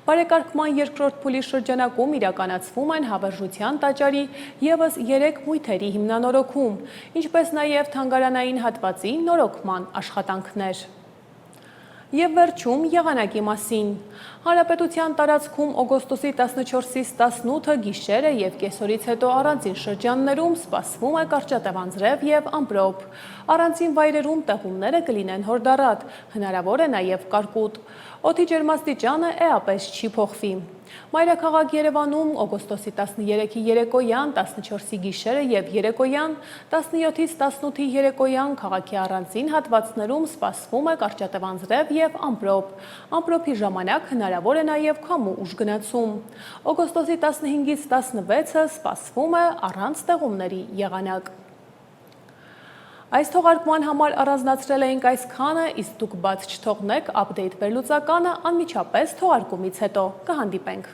A: Բարեկարգման երկրորդ փուլի շրջանակում իրականացվում են հավերժության տաճարի եւս 3 մույթերի հիմնանորոգում, ինչպես նաեւ թանգարանային հատվածի նորոգման աշխատանքներ։ Եվ վերջում եղանակի մասին։ Հանրապետության տարածքում օգոստոսի 14-ից 18-ը գիշերը եւ կեսօրից հետո առանձին շրջաններում սպասվում է կարճատև անձրև եւ ամպրոպ։ Առանձին վայրերում տեղումները կլինեն հորդառատ, հնարավոր է նաեւ կարկուտ։ Օդի ջերմաստիճանը էապես չի փոխվի։ Մայրաքաղաք Երևանում օգոստոսի 13-ի երեկոյան, 14-ի գիշերը եւ երեկոյան, 17-ից 18-ի երեկոյան քաղաքի առանձին հատվածներում սպասվում է կարճատև անձրև եւ ամպրոպ։ Ամպրոպի ժամանակ հնարավոր է նաեւ քամու ուժգնացում։ Օգոստոսի 15-ից 16-ը սպասվում է առանց տեղումների եղանակ։ Այս թողարկման համար առանձնացրել էինք այսքանը, իսկ դուք բաց չթողնեք ապդեյթ վերլուծականը անմիջապես թողարկումից հետո կհանդիպենք։